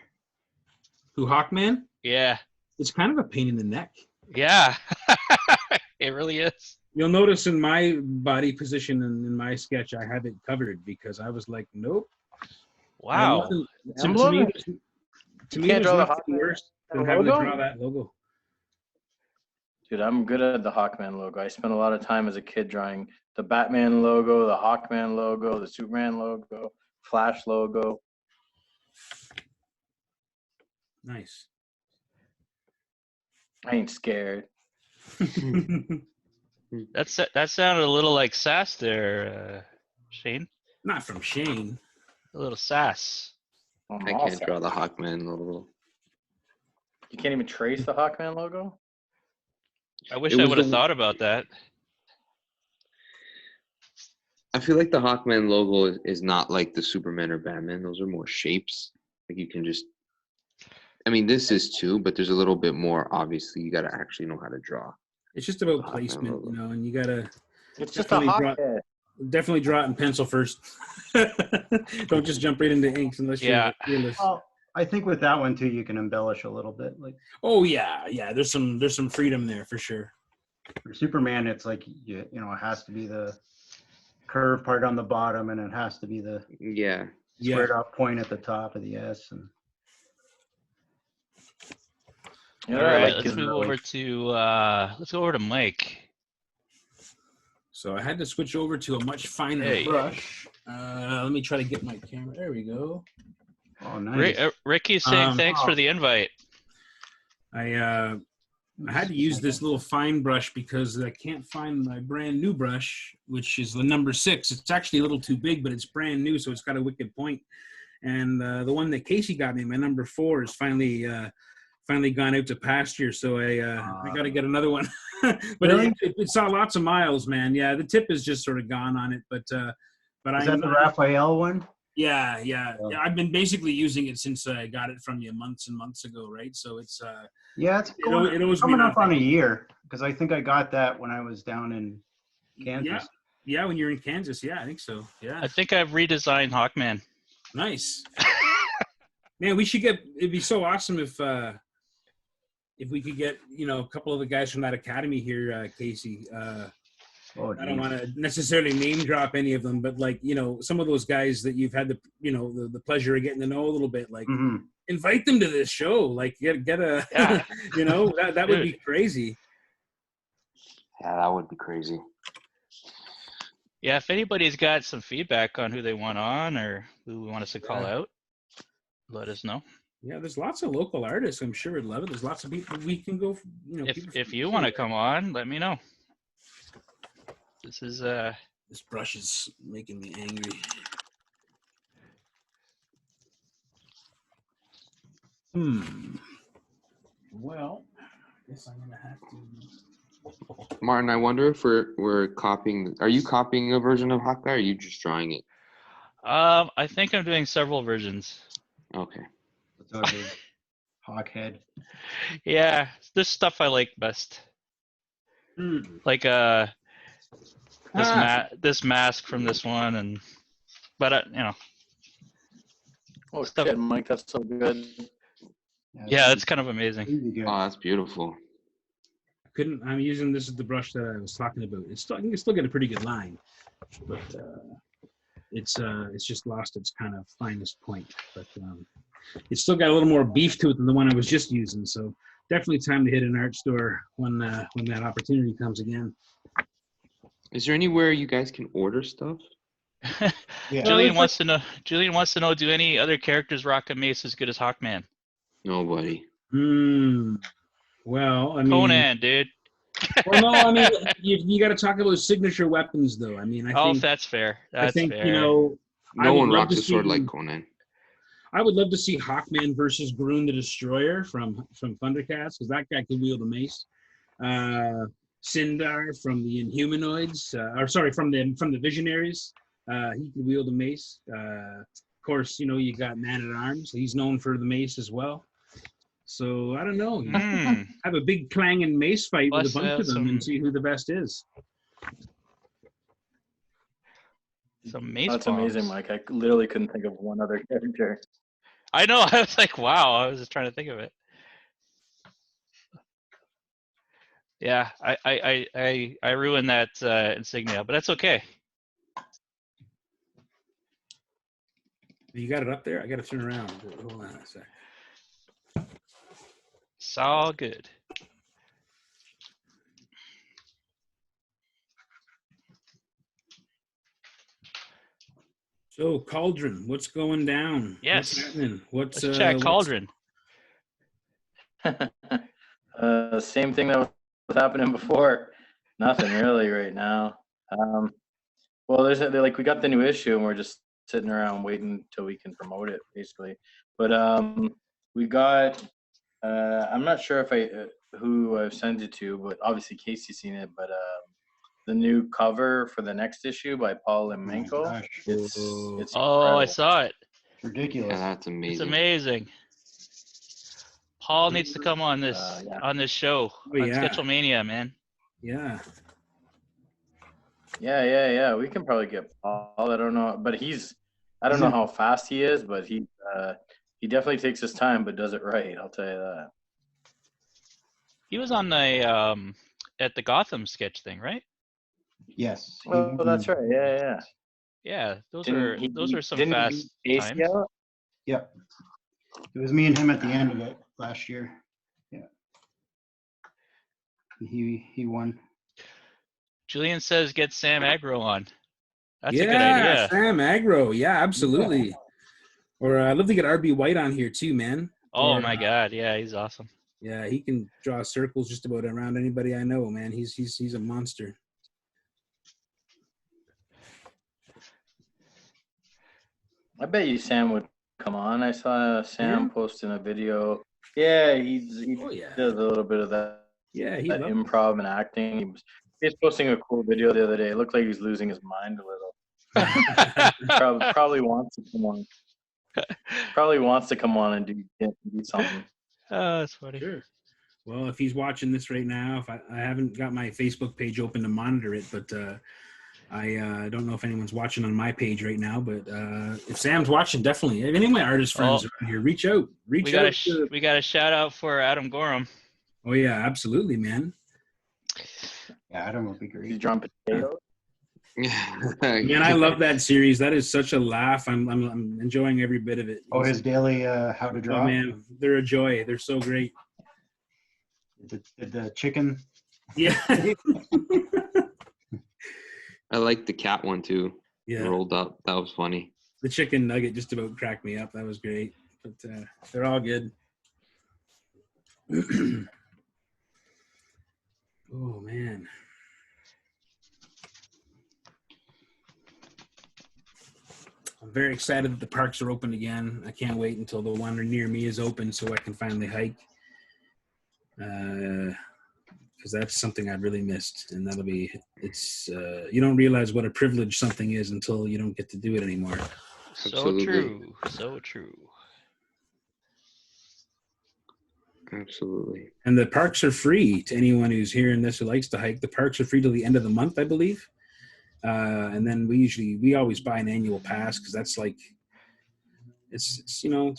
Who, Hawkman? Yeah. It's kind of a pain in the neck. Yeah. It really is. You'll notice in my body position and in my sketch, I have it covered because I was like, nope. Wow. To Emblem? me, to me, can't there's draw the nothing Hawkman worse than having to logo? draw that logo. Dude, I'm good at the Hawkman logo. I spent a lot of time as a kid drawing the Batman logo, the Hawkman logo, the Superman logo, Flash logo. Nice. I ain't scared. That sounded a little like sass there, Shane. Not from Shane. A little sass. I'm I all can't set. draw the Hawkman logo. You can't even trace the Hawkman logo? I wish It I was would have the- thought about that. I feel like the Hawkman logo is not like the Superman or Batman. Those are more shapes. Like you can just. I mean, this is too, but there's a little bit more. Obviously, you got to actually know how to draw. It's just about Hawkman placement, logo. and you gotta It's just a Definitely draw- Hawkman. definitely draw it in pencil first. Don't just jump right into inks unless Yeah. you're fearless. Well, I think with that one too, you can embellish a little bit. Like Oh yeah. There's some freedom there for sure. for Superman, it's like you know, it has to be the curved part on the bottom, and it has to be the Yeah. Yeah. squared off point at the top of the S. And You All know, right, like let's his- move over to let's go over to Mike. So I had to switch over to a much finer Hey. brush. Let me try to get my camera. There we go. oh, nice. Ricky's saying thanks for oh. the invite. I had to use this little fine brush because I can't find my brand new brush, which is the number 6. It's actually a little too big, but it's brand new, so it's got a wicked point. And the one that Casey got me, my number 4, is finally gone out to pasture, so I got to get another one. But Really? it saw lots of miles, man. Yeah, the tip is just sort of gone on it, but Is I that the Raphael one? yeah. I've been basically using it since I got it from you months and months ago, right? So it's Yeah, it's it owes me coming up on a nothing. year because I think I got that when I was down in Kansas. Yeah, when you're in Kansas, yeah, I think so. Yeah, I think I've redesigned Hawkman. nice. Man, we should get. It'd be so awesome if we could get a couple of the guys from that academy here, Casey. Oh, I don't geez. want to necessarily name drop any of them, but like some of those guys that you've had the pleasure of getting to know a little bit, like Mhm. invite them to this show. Like get a Yeah. that would be crazy. Yeah, that would be crazy. Yeah, if anybody's got some feedback on who they want on or who we want us to call Yeah. out, let us know. Yeah, there's lots of local artists. I'm sure would love it. There's lots of people we can go. People If from you want to come on, let me know. This is This brush is making me angry. Well, I guess I'm gonna have to. Martin, I wonder if we're copying. Are you copying a version of Hawkeye, or are you just drawing it? I think I'm doing several versions. Okay. It's all good. Hawkhead. Yeah, this stuff I like best. Like this mask from this one, but you know. Oh Stuff. shit, Mike, that's so good. Yeah, that's kind of amazing. really good. Oh, that's beautiful. I'm using this as the brush that I was talking about. I can still get a pretty good line, but it's just lost its kind of finest point. But it's still got a little more beef to it than the one I was just using. So definitely time to hit an art store when that opportunity comes again. Is there anywhere you guys can order stuff? Yeah. Julian wants to know, do any other characters rock a mace as good as Hawkman? Nobody. Well, I mean, Conan, dude. Well, no, I mean, you got to talk about signature weapons, though. I mean, I think that's fair. I think fair. you know, No one rocks a sword like Conan. I would love to see Hawkman versus Groon the Destroyer from Thundercats, because that guy can wield a mace. Sindar from the Inhumanoids, from the Visionaries, he can wield a mace. Of course, you know, you got Man at Arms. He's known for the mace as well. So I don't know. Have a big clanging mace fight with a bunch of them and see who the best is. Some mace That's bombs. amazing, Mike. I literally couldn't think of one other character. I know. I was like, wow. I was just trying to think of it. Yeah, I ruined that insignia, but that's okay. You got it up there? I got to turn around. Hold on a sec. It's all good. So, Cauldron, what's going down? Yes. What's happening? Let's check Cauldron. Same thing that was happening before. Nothing really right now. Well, we got the new issue and we're just sitting around waiting till we can promote it, basically. But we got. I'm not sure if who I've sent it to, but obviously Casey's seen it. But the new cover for the next issue by Paul Lemenko. It's I saw it. Ridiculous. Yeah, that's amazing. It's amazing. Paul needs to come on this show on Sketchlemania, man. Yeah. Yeah. We can probably get Paul. I don't know, but I don't know how fast he is, but he definitely takes his time, but does it right. I'll tell you that. He was on the at the Gotham sketch thing, right? Yes. Well, that's right. Yeah. Yeah, those are some fast times. Yep. It was me and him at the end of it last year. Yeah. He won. Julian says get Sam Agro on. That's a good idea. Sam Agro. Yeah, absolutely. Or I'd love to get RB White on here too, man. Oh my God, yeah, he's awesome. Yeah, he can draw circles just about around anybody I know, man. He's a monster. I bet you Sam would come on. I saw Sam posting a video. Yeah, he does a little bit of that. Yeah, that improv and acting. He was posting a cool video the other day. It looked like he's losing his mind a little. Probably wants to come on. Probably wants to come on and do something. Oh, that's funny. Sure. Well, if he's watching this right now, if I haven't got my Facebook page open to monitor it, but I don't know if anyone's watching on my page right now. But if Sam's watching, definitely. If any of my artist friends are here, reach out. We got a shout out for Adam Gorham. Oh yeah, absolutely, man. Yeah, Adam would be great. He's drawing potatoes. Man, I love that series. That is such a laugh. I'm enjoying every bit of it. Oh, his daily how to draw. Oh man, they're a joy. They're so great. The chicken. Yeah. I like the cat one too. Yeah. Rolled up. That was funny. The chicken nugget just about cracked me up. That was great. But they're all good. Oh man. I'm very excited that the parks are open again. I can't wait until the one near me is open so I can finally hike. Because that's something I've really missed. And you don't realize what a privilege something is until you don't get to do it anymore. Absolutely. So true. Absolutely. And the parks are free to anyone who's hearing this who likes to hike. The parks are free till the end of the month, I believe. And then we always buy an annual pass because that's like it's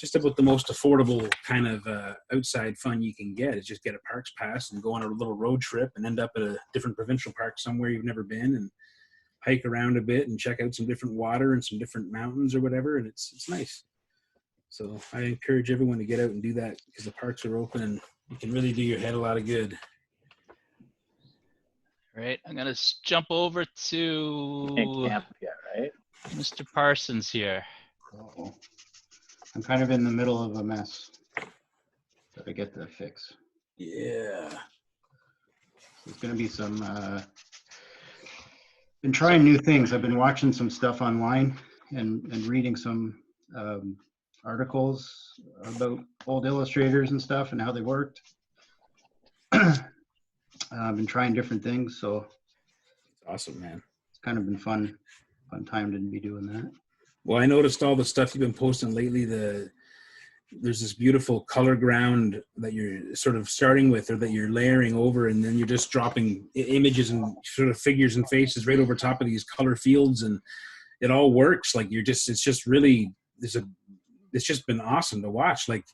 just about the most affordable kind of outside fun you can get. Is just get a parks pass and go on a little road trip and end up at a different provincial park somewhere you've never been and hike around a bit and check out some different water and some different mountains or whatever, and it's nice. So I encourage everyone to get out and do that because the parks are open and you can really do your head a lot of good. All right, I'm gonna jump over Can't to camp yet, right? Mr. Parsons here. Uh-oh. I'm kind of in the middle of a mess that I get to fix. Yeah. There's going to be some, been trying new things. I've been watching some stuff online and reading some articles about old illustrators and stuff and how they worked. I've been trying different things, so Awesome, man. it's kind of been fun time to be doing that. Well, I noticed all the stuff you've been posting lately. There's this beautiful color ground that you're sort of starting with, or that you're layering over, and then you're just dropping images and sort of figures and faces right over top of these color fields, and it all works. Like it's just really, it's just been awesome to watch. Like,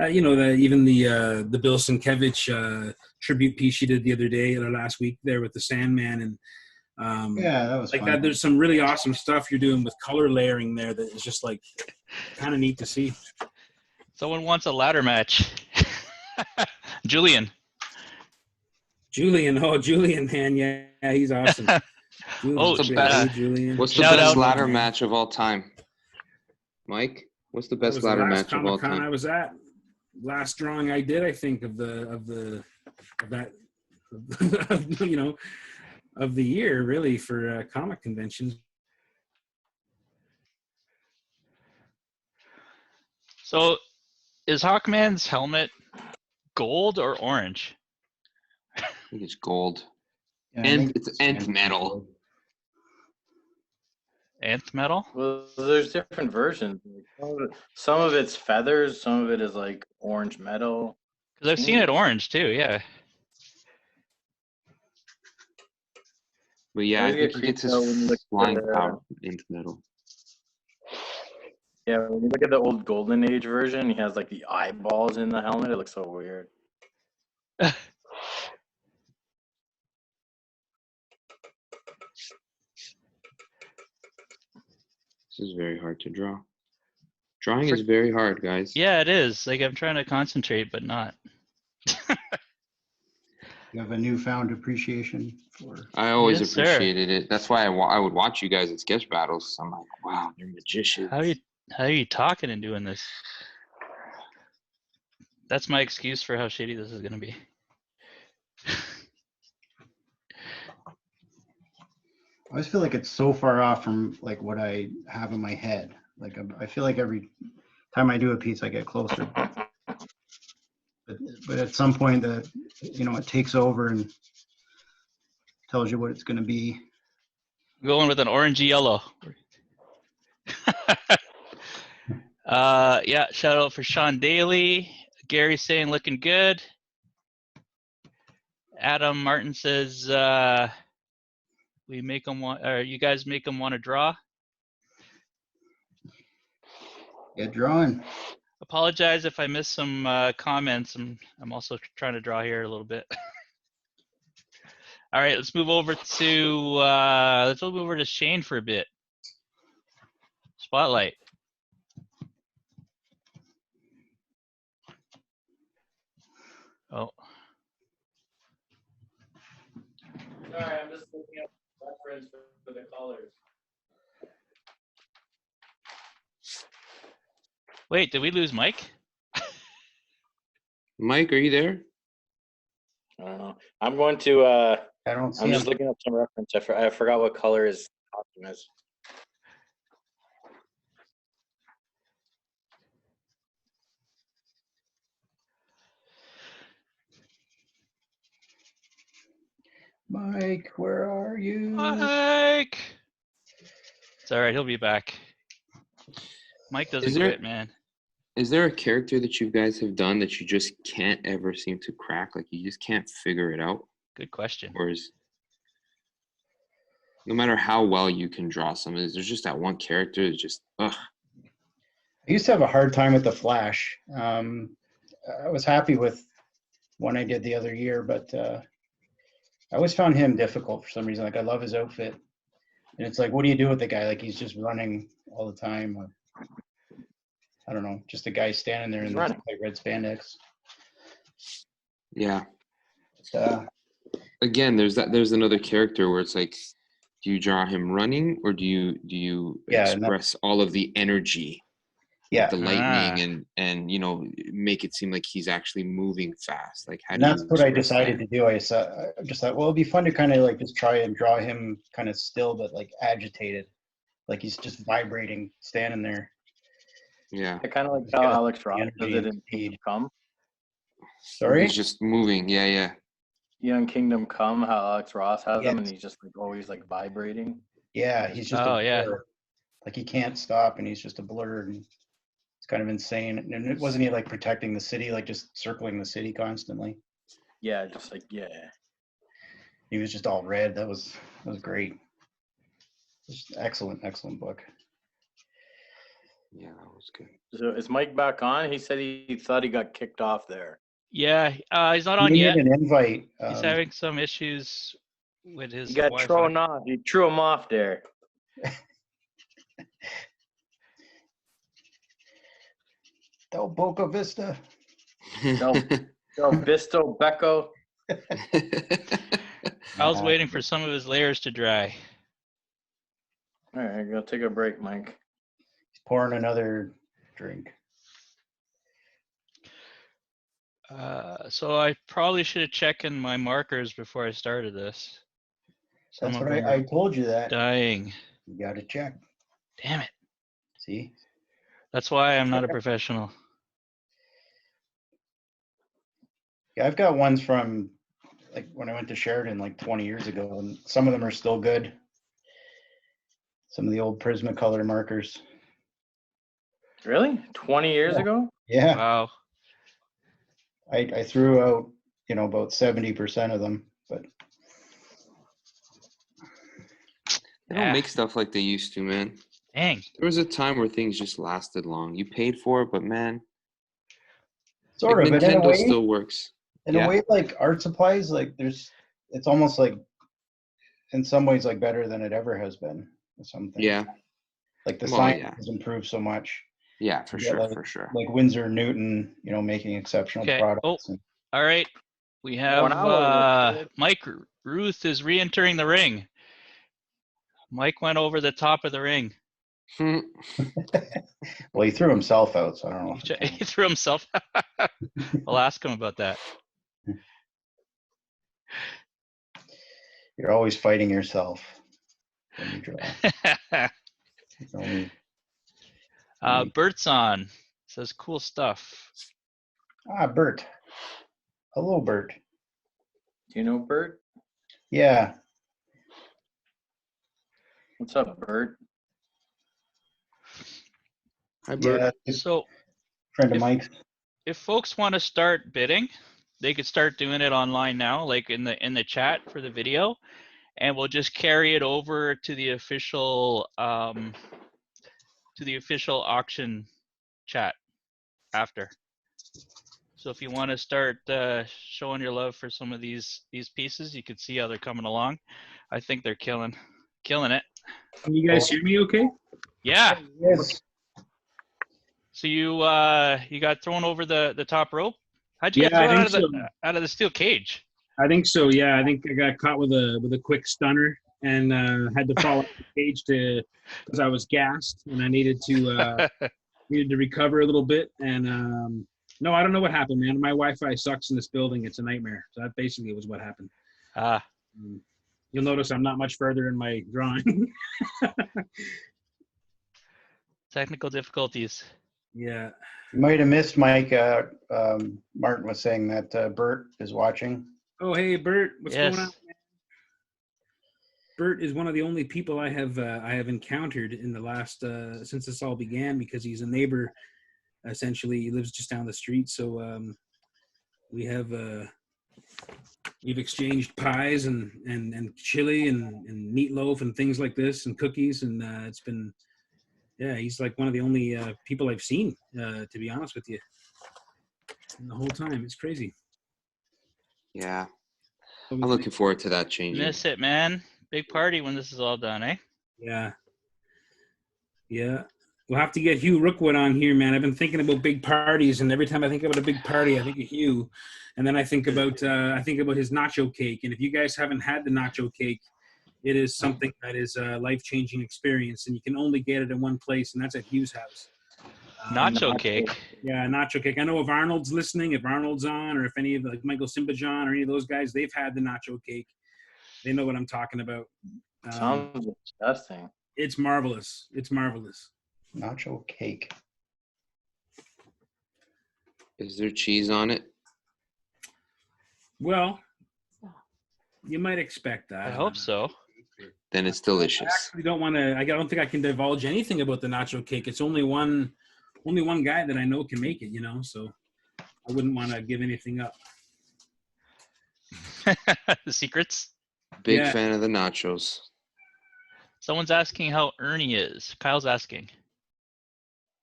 even the Bill Sienkiewicz tribute piece you did the other day or last week there with the Sandman, and Yeah, that was like fun. that. There's some really awesome stuff you're doing with color layering there that is just like kind of neat to see. Someone wants a ladder match. Julian. Oh, Julian, man, yeah, he's awesome. Oh, What's the best, Julian. what's the Shout best out. ladder match of all time? Mike, what's the That best was the ladder last match of all Comic-Con I time? was at. Last drawing I did, I think, of that of the year, really, for comic conventions. So is Hawkman's helmet gold or orange? I think it's gold. Yeah, I And think it's nth metal. Nth metal? Well, there's different versions. Some of it's feathers, some of it is like orange metal. Because I've seen it orange too, yeah. But yeah, I always get think he gets creeped out when you his look flying at the- power from nth metal. Yeah, when you look at the old Golden Age version, he has like the eyeballs in the helmet. It looks so weird. This is very hard to draw. Drawing is very hard, guys. Yeah, it is. Like I'm trying to concentrate, but not. You have a newfound appreciation for. I always Yes, sir. appreciated it. That's why I would watch you guys at sketch battles. I'm like, wow, you're magicians. How are you talking and doing this? That's my excuse for how shitty this is gonna be. I always feel like it's so far off from like what I have in my head. Like I feel like every time I do a piece, I get closer. But at some point, that it takes over and tells you what it's going to be. Going with an orangey yellow. Yeah, shout out for Sean Daly. Gary saying looking good. Adam Martin says we make them want, or you guys make them want to draw. Get drawing. Apologize if I missed some comments. I'm also trying to draw here a little bit. All right, let's move over to Shane for a bit. Spotlight. Oh. Sorry, I'm just looking up reference for the colors. Wait, did we lose Mike? Mike, are you there? I don't know. I'm going to. I don't see I'm just him. looking up some reference. I forgot what color his costume is. Mike, where are you? Mike! It's all right, he'll be back. Mike doesn't Is there- quit, man. Is there a character that you guys have done that you just can't ever seem to crack? Like you just can't figure it out? Good question. Or is No matter how well you can draw some, there's just that one character that just, ugh. I used to have a hard time with the Flash. I was happy with one I did the other year, but I always found him difficult for some reason. Like I love his outfit, and it's like, what do you do with the guy? Like he's just running all the time. Or, I don't know, just a guy standing there in the like, red spandex. Yeah. Uh, Again, there's another character where it's like, do you draw him running or do you express all of the energy, like the lightning and you know, make it seem like he's actually moving fast? Like how do that's you what I decided to do. I just thought, well, it'd be fun to kind of like just try and draw him kind of still, but like agitated, like he's just vibrating, standing there. Yeah. I kind of like how Alex Ross does it in Kingdom Come. Sorry? He's just moving. Yeah. In Kingdom Come, how Alex Ross has him, and he's just like always like vibrating. Yeah, he's just a blur. Like he can't stop, and he's just a blur, and it's kind of insane. And it wasn't he like protecting the city, like just circling the city constantly. Yeah, just like He was just all red. That was great. Just excellent book. Yeah, that was good. So is Mike back on? He said he thought he got kicked off there. Yeah, he's not on yet. An invite. He's having some issues with his. He got Wi-Fi. thrown off. He threw him off there. Del Boca Vista. Del Visto Becco. I was waiting for some of his layers to dry. All right, go take a break, Mike. He's pouring another drink. So I probably should have checked in my markers before I started this. That's what I told you that. Dying. You got to check. Damn it. See? That's why I'm not a professional. Yeah, I've got ones from like when I went to Sheridan like 20 years ago, and some of them are still good. Some of the old Prismacolor markers. Really? 20 years ago? Yeah. Wow. I threw out, about 70% of them, but they don't make stuff like they used to, man. Dang. There was a time where things just lasted long. You paid for it, but man, sort like of. But Nintendo in a way, still works. In a way, like art supplies, like it's almost like, in some ways, like better than it ever has been. Or something. Yeah. Like the science has improved so much. Yeah, for sure. Like Winsor Newton, making exceptional products. Oh, all right. We have Mike Rooth is re-entering the ring. Mike went over the top of the ring. Well, he threw himself out, so I don't know. He threw himself. I'll ask him about that. You're always fighting yourself when you draw. Bert's on. Says cool stuff. Bert. Hello, Bert. Do you know Bert? Yeah. What's up, Bert? Hi, Bert. Yeah, so, friend of Mike's. If folks want to start bidding, they could start doing it online now, like in the chat for the video, and we'll just carry it over to the official auction chat after. So if you want to start showing your love for some of these pieces, you can see how they're coming along. I think they're killing it. Can you guys hear me okay? Yeah. Yes. So you got thrown over the top rope? How'd you get thrown out of the steel cage? I think so. Yeah, I think I got caught with a quick stunner and had to fall off the cage because I was gassed and I needed to recover a little bit. And no, I don't know what happened, man. My Wi-Fi sucks in this building. It's a nightmare. So that basically was what happened. You'll notice I'm not much further in my drawing. Technical difficulties. Yeah. You might have missed Mike. Martin was saying that Bert is watching. Oh, hey, Bert. What's going on? Bert is one of the only people I have encountered in the last since this all began, because he's a neighbor. Essentially, he lives just down the street. So we have We've exchanged pies and chili and meatloaf and things like this and cookies, and it's been, yeah, he's like one of the only people I've seen, to be honest with you, the whole time. It's crazy. Yeah. I'm looking forward to that changing. Miss it, man. Big party when this is all done, eh? Yeah. Yeah. We'll have to get Hugh Rookwood on here, man. I've been thinking about big parties, and every time I think about a big party, I think of Hugh, and then I think about his nacho cake. And if you guys haven't had the nacho cake, it is something that is a life-changing experience, and you can only get it in one place, and that's at Hugh's house. Nacho cake. Yeah, nacho cake. I know if Arnold's listening, if Arnold's on, or if any of like Michael Simbajon or any of those guys, they've had the nacho cake. They know what I'm talking about. Sounds disgusting. It's marvelous. It's marvelous. Nacho cake. Is there cheese on it? Well, you might expect that. I hope so. Then it's I delicious. actually don't want to. I don't think I can divulge anything about the nacho cake. It's only one guy that I know can make it. You know, so I wouldn't want to give anything up. The secrets. Big Yeah. fan of the nachos. Someone's asking how Ernie is. Kyle's asking.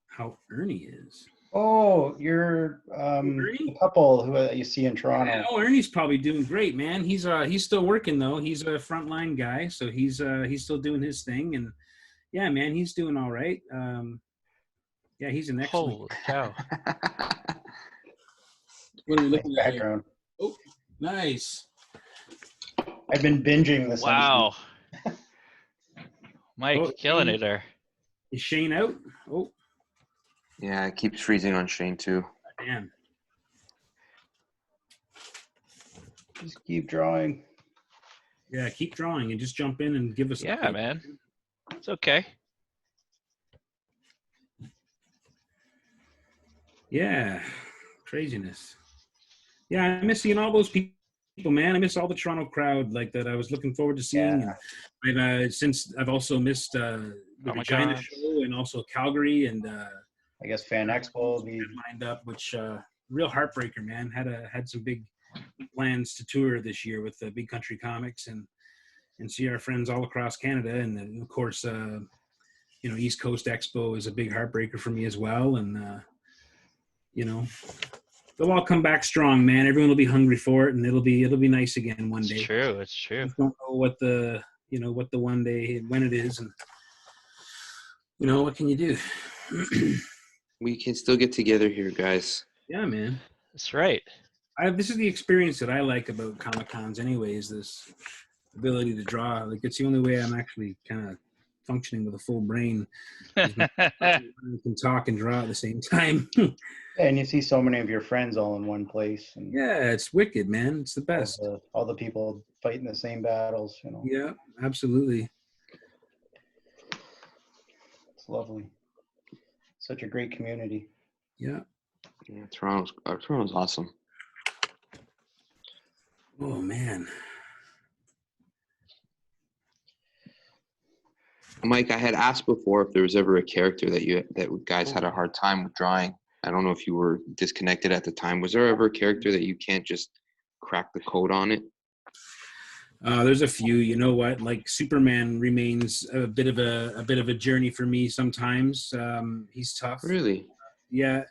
How Ernie is. Oh, you're Ernie? the couple who you see in Toronto. Oh, Ernie's probably doing great, man. He's still working though. He's a frontline guy, so he's still doing his thing, and yeah, man, he's doing all right. Yeah, he's an excellent. Holy cow. What are we Nice looking at here? background. Oh, nice. I've been binging this. Wow. Mike, Oh, killing Shane. it there. Is Shane out? Oh, Yeah, it keeps freezing on Shane too. damn. Just keep drawing. Yeah, keep drawing and just jump in and give us. Yeah, man. It's okay. Yeah, craziness. Yeah, I miss seeing all those people, man. I miss all the Toronto crowd like that. I was looking forward to seeing. Yeah. And I've also missed the Regina Comic-Cons. show and also Calgary and I guess Fan Expo will be. lined up, which real heartbreaker, man. Had some big plans to tour this year with Big Country Comics and see our friends all across Canada, and then, of course, East Coast Expo is a big heartbreaker for me as well, and they'll all come back strong, man. Everyone will be hungry for it, and it'll be nice again one day. It's true. It's true. Just don't know what the one day when it is, and what can you do? We can still get together here, guys. Yeah, man. That's right. This is the experience that I like about Comic Cons anyway, is this ability to draw. Like, it's the only way I'm actually kind of functioning with a full brain. I can talk and draw at the same time. And you see so many of your friends all in one place, and Yeah, it's wicked, man. It's the best. all the people fighting the same battles. Yeah, absolutely. It's lovely. Such a great community. Yeah. Yeah, Toronto's awesome. Oh, man. Mike, I had asked before if there was ever a character that guys had a hard time with drawing. I don't know if you were disconnected at the time. Was there ever a character that you can't just crack the code on it? There's a few. You know what? Like, Superman remains a bit of a journey for me sometimes. He's tough. Really? Yeah.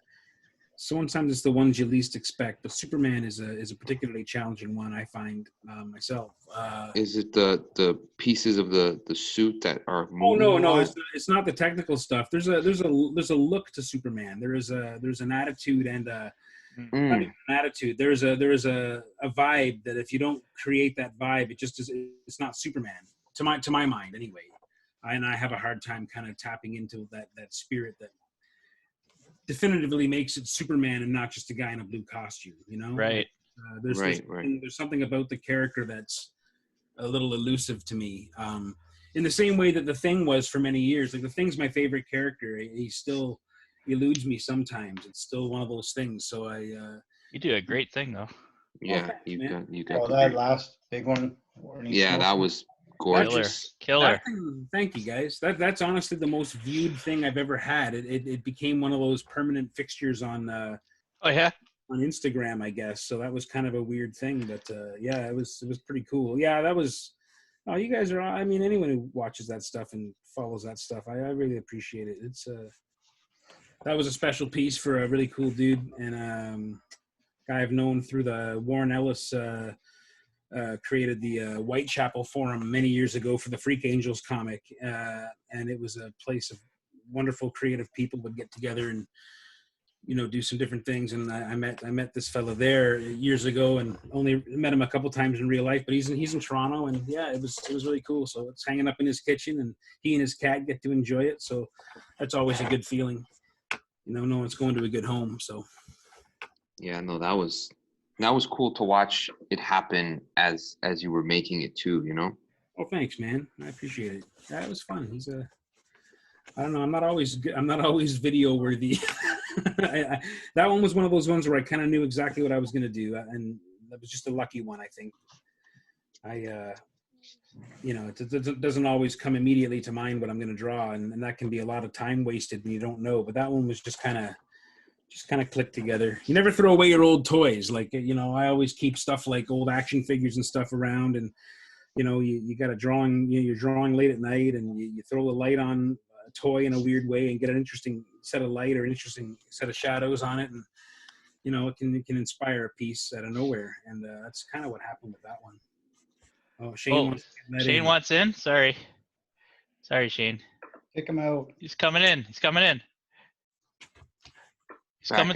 Sometimes it's the ones you least expect, but Superman is a particularly challenging one, I find myself. Is it the pieces of the suit that are Oh moving? no, it's not the technical stuff. There's a look to Superman. There's an attitude and not even an attitude. There is a vibe that if you don't create that vibe, it's not Superman to my mind anyway. And I have a hard time kind of tapping into that spirit that definitively makes it Superman and not just a guy in a blue costume, Right. There's something about the character that's a little elusive to me. In the same way that the Thing was for many years. Like, the Thing's my favorite character. He still eludes me sometimes. It's still one of those things. So You do a great thing, though. Yeah, thanks, man. you got. That last big one. Yeah, that was gorgeous. Killer. That thing, thank you, guys. That's honestly the most viewed thing I've ever had. It became one of those permanent fixtures on Oh, yeah? Instagram, I guess. So that was kind of a weird thing, but yeah, it was pretty cool. Yeah, that was. Oh, you guys are. I mean, anyone who watches that stuff and follows that stuff, I really appreciate it. It's that was a special piece for a really cool dude and guy I've known through the Warren Ellis. Created the Whitechapel Forum many years ago for the Freak Angels comic, and it was a place of wonderful creative people would get together and do some different things. And I met this fella there years ago, and only met him a couple times in real life. But he's in Toronto, and yeah, it was really cool. So it's hanging up in his kitchen, and he and his cat get to enjoy it. So that's always a good feeling, knowing it's going to a good home. So yeah, no, that was cool to watch it happen as you were making it too. Oh, thanks, man. I appreciate it. That was fun. He's I don't know. I'm not always video worthy. That one was one of those ones where I kind of knew exactly what I was going to do, and that was just a lucky one, I think. It doesn't always come immediately to mind what I'm going to draw, and that can be a lot of time wasted when you don't know. But that one was just kind of clicked together. You never throw away your old toys. Like, I always keep stuff like old action figures and stuff around, and you got a drawing. You're drawing late at night, and you throw the light on a toy in a weird way and get an interesting set of light or an interesting set of shadows on it, and it can inspire a piece out of nowhere. And that's kind of what happened with that one. Oh, Shane wants in. Sorry, Shane. Kick him out. He's coming in. He's coming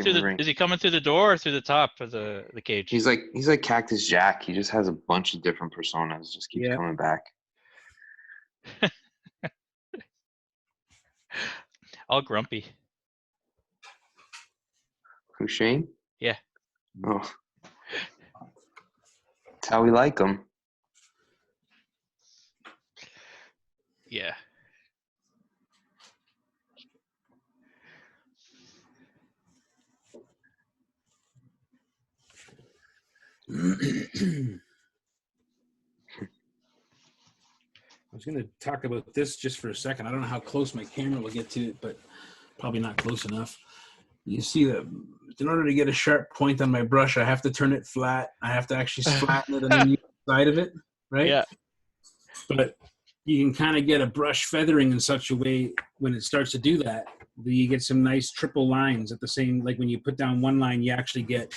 through ring. Is he coming through the door or through the top of the cage? He's like Cactus Jack. He just has a bunch of different personas. Just keeps coming back. All grumpy. Who, Shane? Yeah. Oh, that's how we like him. Yeah. I was going to talk about this just for a second. I don't know how close my camera will get to it, but probably not close enough. You see that in order to get a sharp point on my brush, I have to turn it flat. I have to actually flatten it on the side of it, right? Yeah. But you can kind of get a brush feathering in such a way when it starts to do that, you get some nice triple lines at the same, like when you put down one line, you actually get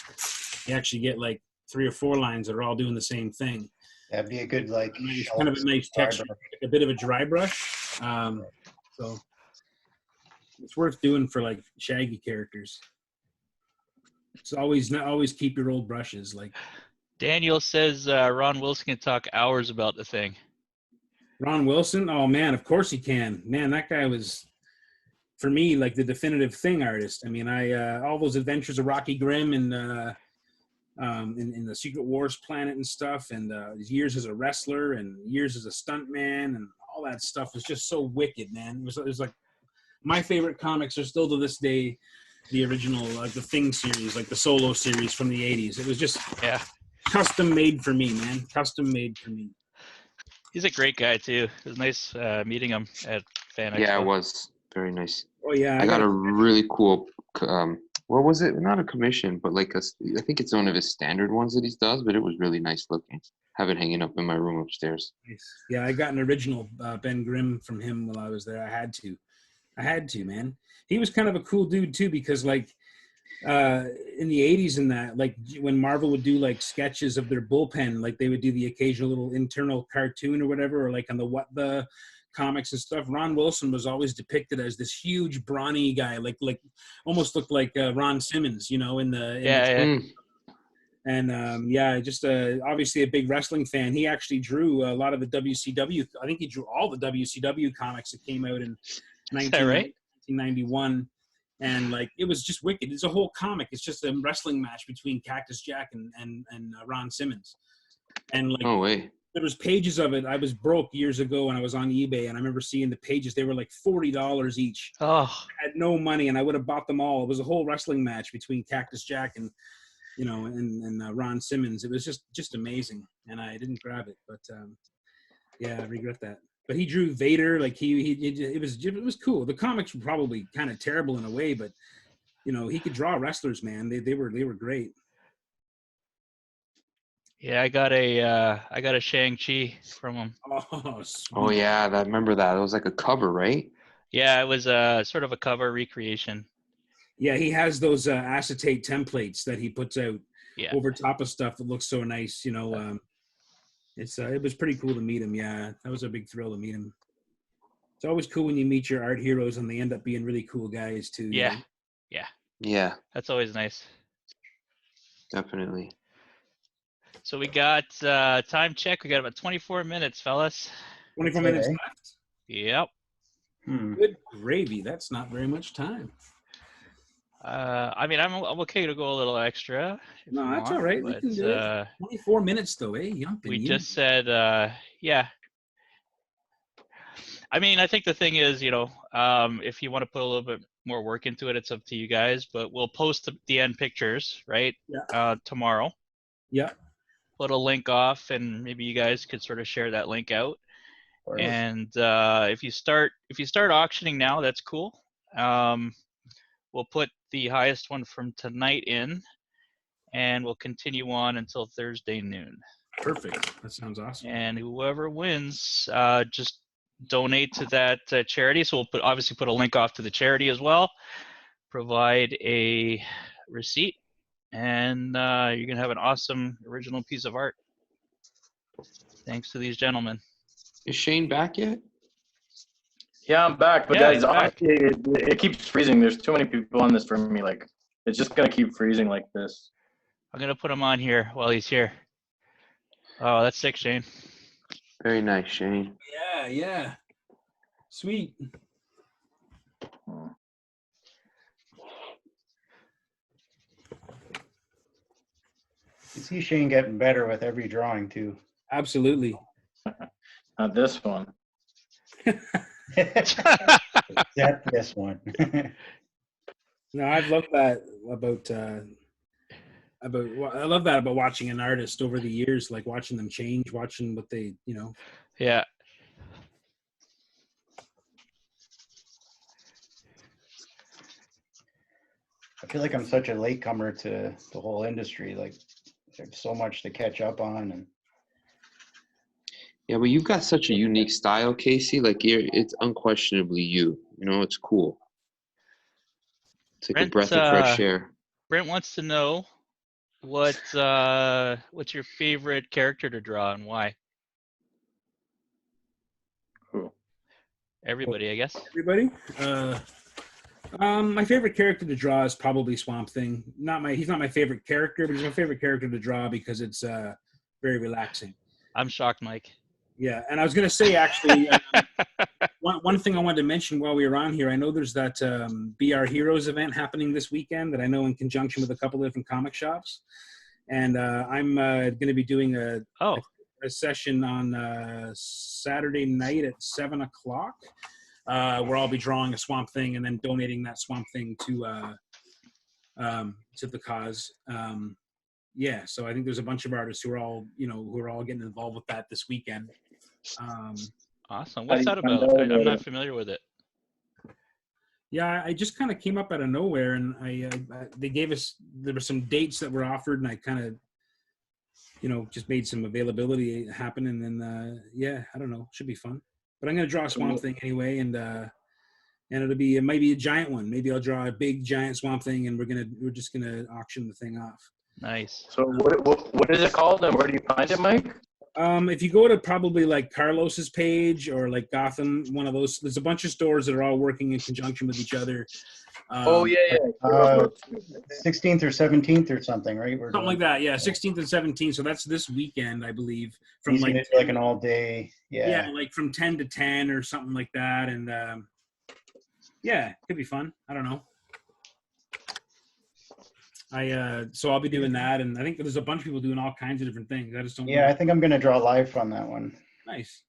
like 3 or 4 lines that are all doing the same thing. That'd be a good, like, It's kind of a nice texture, a bit of a dry brush. So it's worth doing for like shaggy characters. It's always keep your old brushes. Like Daniel says Ron Wilson can talk hours about the thing. Ron Wilson? Oh man, of course he can. Man, that guy was, for me, like the definitive Thing artist. I mean, all those adventures of Rocky Grimm and in the Secret Wars planet and stuff, and his years as a wrestler and years as a stuntman and all that stuff was just so wicked, man. It was like my favorite comics are still to this day the original, like the Thing series, like the solo series from the 80s. It was just custom made for me, man. Custom made for me. He's a great guy too. It was nice meeting him at Fan Expo. Yeah, it was very nice. Oh yeah, I got a really cool. What was it? Not a commission, but like I think it's one of his standard ones that he does. But it was really nice looking. Have it hanging up in my room upstairs. Nice. Yeah, I got an original Ben Grimm from him while I was there. I had to, man. He was kind of a cool dude too, because like in the 80s and that, like when Marvel would do like sketches of their bullpen, like they would do the occasional little internal cartoon or whatever, or like on the What the comics and stuff, Ron Wilson was always depicted as this huge brawny guy, like almost looked like Ron Simmons, in the and just obviously a big wrestling fan. He actually drew a lot of the WCW. I think he drew all the WCW comics that came out in 1991. And like it was just wicked. It's a whole comic. It's just a wrestling match between Cactus Jack and Ron Simmons. And like, no way. There was pages of it. I was broke years ago and I was on eBay, and I remember seeing the pages. They were like $40 each. Oh, I had no money, and I would have bought them all. It was a whole wrestling match between Cactus Jack and Ron Simmons. It was just amazing, and I didn't grab it. But I regret that. But he drew Vader. Like it was cool. The comics were probably kind of terrible in a way, but he could draw wrestlers, man. They were great. Yeah, I got a Shang-Chi from him. Oh, sweet. Oh yeah, I remember that. It was like a cover, right? Yeah, it was sort of a cover recreation. Yeah, he has those acetate templates that he puts out Yeah. over top of stuff that looks so nice. It was pretty cool to meet him. Yeah, that was a big thrill to meet him. It's always cool when you meet your art heroes and they end up being really cool guys too. Yeah. know? Yeah, That's always nice. definitely. So we got time check. We got about 24 minutes, fellas. 24 That's it, minutes eh? left. Yep. Good gravy. That's not very much time. I mean, I'm okay to go a little extra. If No, you that's want, all right. We but, can do it. 24 minutes though, eh? Yumping, we you. just said, yeah. I mean, I think the thing is, if you want to put a little bit more work into it, it's up to you guys. But we'll post the end pictures, right? Yeah. Tomorrow. Yeah. Put a link off, and maybe you guys could sort of share that link out. Or- And if you start auctioning now, that's cool. We'll put the highest one from tonight in, and we'll continue on until Thursday noon. Perfect. That sounds awesome. And whoever wins, just donate to that charity. So we'll obviously put a link off to the charity as well. Provide a receipt, and you're gonna have an awesome original piece of art. Thanks to these gentlemen. Is Shane back yet? Yeah, I'm back, but Yeah, guys, he's back. honestly, it keeps freezing. There's too many people on this for me. Like, it's just gonna keep freezing like this. I'm gonna put him on here while he's here. Oh, that's sick, Shane. Very nice, Shane. Yeah. Sweet. You see Shane getting better with every drawing too. Absolutely. Not this one. Except this one. No, I've loved that about I love that about watching an artist over the years, like watching them change, watching what they, Yeah. I feel like I'm such a latecomer to the whole industry. Like there's so much to catch up on, and Yeah, but you've got such a unique style, Casey. Like it's unquestionably you. It's cool. It's like a breath of fresh air. Brent wants to know what's your favorite character to draw and why? Cool. Everybody, I guess. everybody. My favorite character to draw is probably Swamp Thing. He's not my favorite character, but he's my favorite character to draw because it's very relaxing. I'm shocked, Mike. Yeah, and I was gonna say actually, one thing I wanted to mention while we were on here. I know there's that Be Our Heroes event happening this weekend that I know in conjunction with a couple of different comic shops, and I'm going to be doing a session on Saturday night at 7:00, where I'll be drawing a Swamp Thing and then donating that Swamp Thing to the cause. Yeah, so I think there's a bunch of artists who are all getting involved with that this weekend. Awesome. What's that about? I'm not familiar with it. Yeah, I just kind of came up out of nowhere, and they gave us, there were some dates that were offered, and I kind of, just made some availability happen, and then I don't know, should be fun. But I'm gonna draw a Swamp Thing anyway, and it might be a giant one. Maybe I'll draw a big giant Swamp Thing, and we're just gonna auction the thing off. Nice. So what is it called, and where do you find it, Mike? If you go to probably like Carlos's page or like Gotham, one of those, there's a bunch of stores that are all working in conjunction with each other. 16th or 17th or something, right? Something like that, yeah. 16th and 17th. So that's this weekend, I believe. From He's gonna do like an all day. Yeah, like from 10 to 10 or something like that. And yeah, could be fun. I don't know. So I'll be doing that, and I think there's a bunch of people doing all kinds of different things. I just don't know. I think I'm gonna draw live from that one. Nice.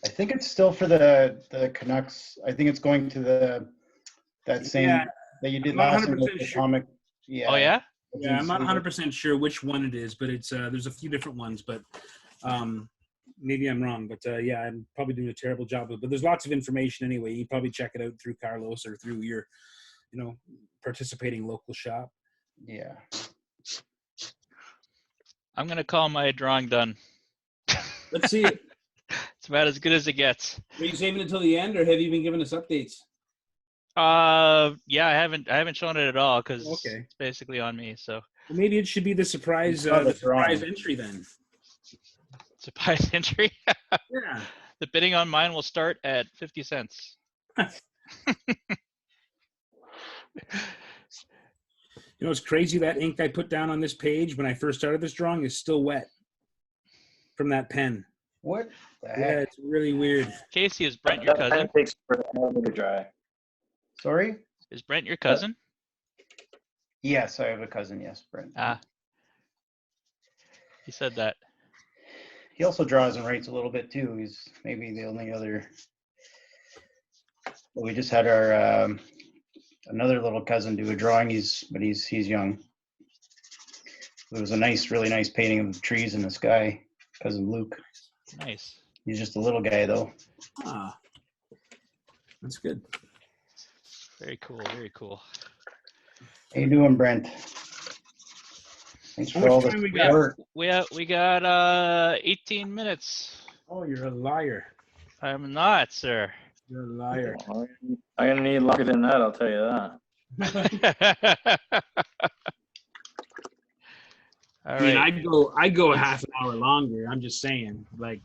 I think it's still for the Canucks. I think it's going to that same that you did last time with the comic. Yeah. Oh yeah? Yeah, I'm not 100% sure which one it is, but it's there's a few different ones, but maybe I'm wrong, but yeah, I'm probably doing a terrible job of it. But there's lots of information anyway. You can probably check it out through Carlos or through your, participating local shop. Yeah. I'm gonna call my drawing done. Let's see it. It's about as good as it gets. Are you saving it until the end, or have you been giving us updates? Yeah, I haven't shown it at all because Okay. it's basically on me. So Well, maybe it should be the surprise, You saw the surprise drawing. entry then. surprise entry. Yeah. The bidding on mine will start at 50 cents. You know, it's crazy that ink I put down on this page when I first started this drawing is still wet from that pen. What the Yeah, heck? it's really weird. Casey, is Brent your That cousin? pen takes forever to dry. Sorry? Is Brent your cousin? Yes, I have a cousin. Yes, Brent. He said that. He also draws and writes a little bit too. He's maybe the only other. Well, we just had our another little cousin do a drawing. He's young. It was a really nice painting of the trees in the sky. Cousin Luke. Nice. He's just a little guy though. Ah, that's good. Very cool. Very cool. How you doing, Brent? Thanks How for all much the time we got? support. We got 18 minutes. Oh, you're a liar. I'm not, sir. You're a liar. I'm gonna need longer than that. I'll tell you that. All I mean, right. I go a half an hour longer. I'm just saying, like,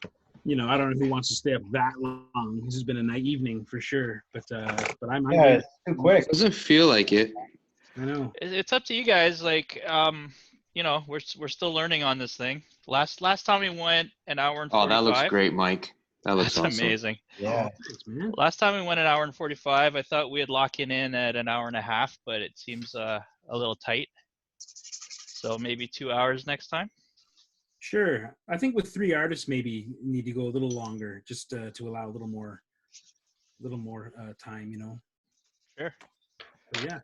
I don't know who wants to stay up that long. This has been a night evening for sure. But I'm Yeah, good. it's too quick. Doesn't feel like it. I know. It's up to you guys. Like, we're still learning on this thing. Last time we went an hour and 45. Oh, that looks great, Mike. That looks That's awesome. amazing. Yeah. Oh, thanks, man. Last time we went an hour and 45. I thought we'd lock it in at an hour and a half, but it seems a little tight. So maybe 2 hours next time. Sure. I think with 3 artists, maybe need to go a little longer, just to allow a little more time. Sure. But yeah.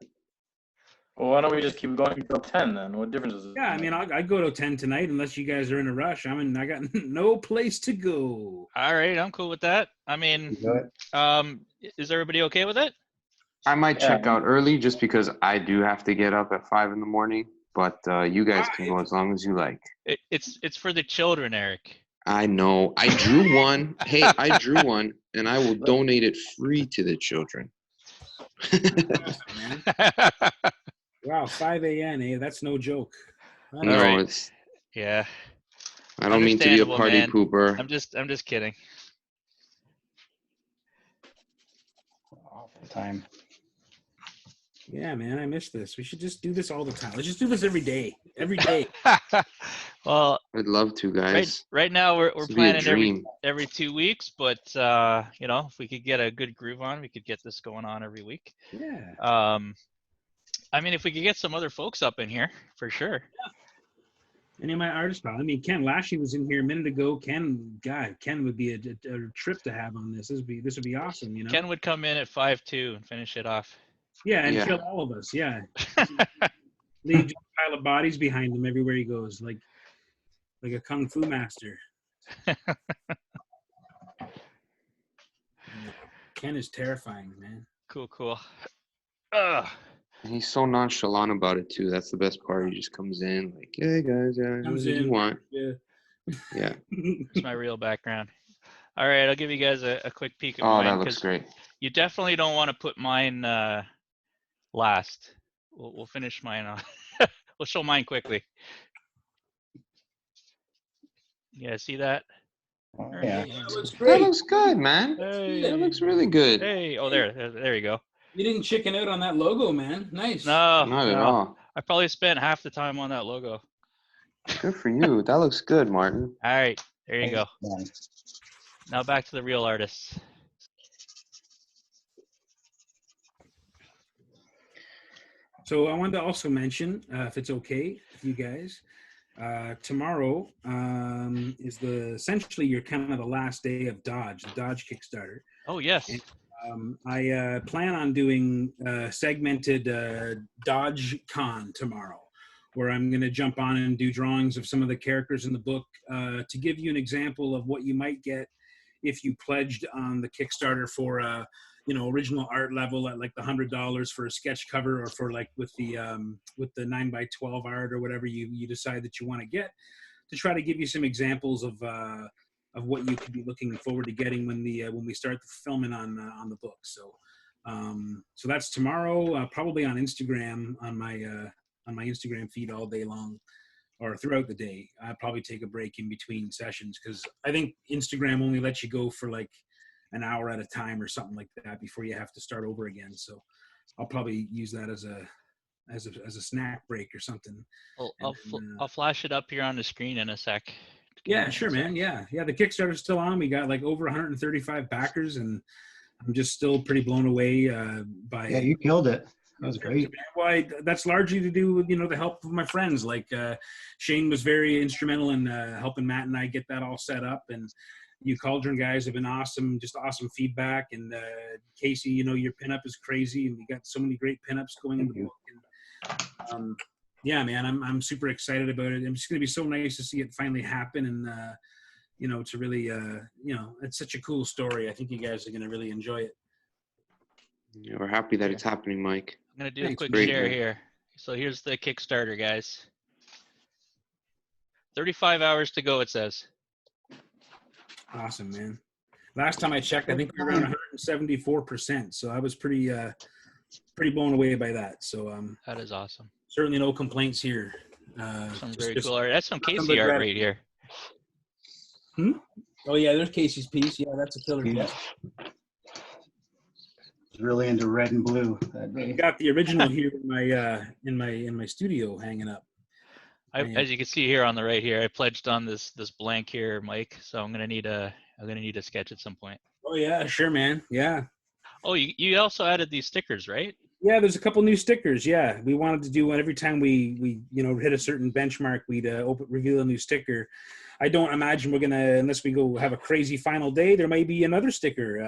Well, why don't we just keep going until 10 then? What difference does it Yeah, I mean, I'd go to 10 tonight unless you guys are in a rush. I got no place to go. All right, I'm cool with that. I mean, Do it. is everybody okay with it? I might Yeah. check out early just because I do have to get up at 5 in the morning. But you guys can go as long as you like. It's for the children, Eric. I know. I drew one. Hey, I drew one, and I will donate it free to the children. Awesome, man. Wow, 5 a.m. Eh? That's no joke. All No, right. it's. Yeah, I don't mean to be a Understandable, party man. pooper. I'm just kidding. Awful time. Yeah, man, I miss this. We should just do this all the time. Let's just do this every day. Every day. Well, I'd love to, guys. right now we're This would be a planning dream. every 2 weeks, but if we could get a good groove on, we could get this going on every week. Yeah. I mean, if we could get some other folks up in here, for sure. Any of my artists, pal. I mean, Ken Lashley was in here a minute ago. Ken would be a trip to have on this. This would be awesome, Ken would come in at 5-2 and finish it off. Yeah, and Yeah. kill all of us. Yeah. Leave just a pile of bodies behind him everywhere he goes, like a kung fu master. Ken is terrifying, man. Cool. He's so nonchalant about it too. That's the best part. He just comes in like, "Hey guys, yeah, Comes what do you in. want?" Yeah. Yeah. It's my real background. All right, I'll give you guys a quick peek at Oh, mine that looks 'cause great. you definitely don't want to put mine last. We'll finish mine on. We'll show mine quickly. Yeah, see that? Oh, Yeah, yeah. that looks That great. looks good, man. Hey, That looks really good. hey. Oh, there you go. You didn't chicken out on that logo, man. Nice. No, Not at no. all. I probably spent half the time on that logo. Good for you. That looks good, Martin. All right, there you go. Man. Now back to the real artists. So I wanted to also mention, if it's okay with you guys, tomorrow is essentially your kind of the last day of the Dodge Kickstarter. Oh yes. I plan on doing segmented Dodge Con tomorrow, where I'm going to jump on and do drawings of some of the characters in the book to give you an example of what you might get if you pledged on the Kickstarter for a, original art level at like the $100 for a sketch cover, or for like with the 9x12 art or whatever you decide that you want to get, to try to give you some examples of what you could be looking forward to getting when we start the filming on the book. So that's tomorrow, probably on Instagram, on my Instagram feed all day long, or throughout the day. I'll probably take a break in between sessions, because I think Instagram only lets you go for like an hour at a time or something like that before you have to start over again. So I'll probably use that as a snack break or something. I'll flash it up here on the screen in a sec. Yeah, sure, man. Yeah. The Kickstarter's still on. We got like over 135 backers, and I'm just still pretty blown away by. Yeah, you killed it. That was great. Well, that's largely to do with the help of my friends. Like Shane was very instrumental in helping Matt and I get that all set up, and you Cauldron guys have been awesome, just awesome feedback. And Casey, your pinup is crazy, and we got so many great pinups going in the book. And, yeah, man, I'm super excited about it. It's going to be so nice to see it finally happen, and to really, it's such a cool story. I think you guys are going to really enjoy it. Yeah, we're happy that it's happening, Mike. I'm going to do a quick Great, share man. here. So here's the Kickstarter, guys. 35 hours to go, it says. Awesome, man. Last time I checked, I think we were around 174%. So I was pretty blown away by that. So That is awesome. certainly no complaints here. Some very cool art. That's some Casey art right here. Oh yeah, there's Casey's piece. Yeah, that's a killer piece. Really into red and blue that I day. got the original here in my studio hanging up. As you can see here on the right here, I pledged on this blank here, Mike. So I'm gonna need a sketch at some point. Oh yeah, sure, man. Yeah. Oh, you also added these stickers, right? Yeah, there's a couple new stickers. Yeah, we wanted to do one every time we hit a certain benchmark, we'd reveal a new sticker. I don't imagine we're gonna, unless we go have a crazy final day, there may be another sticker.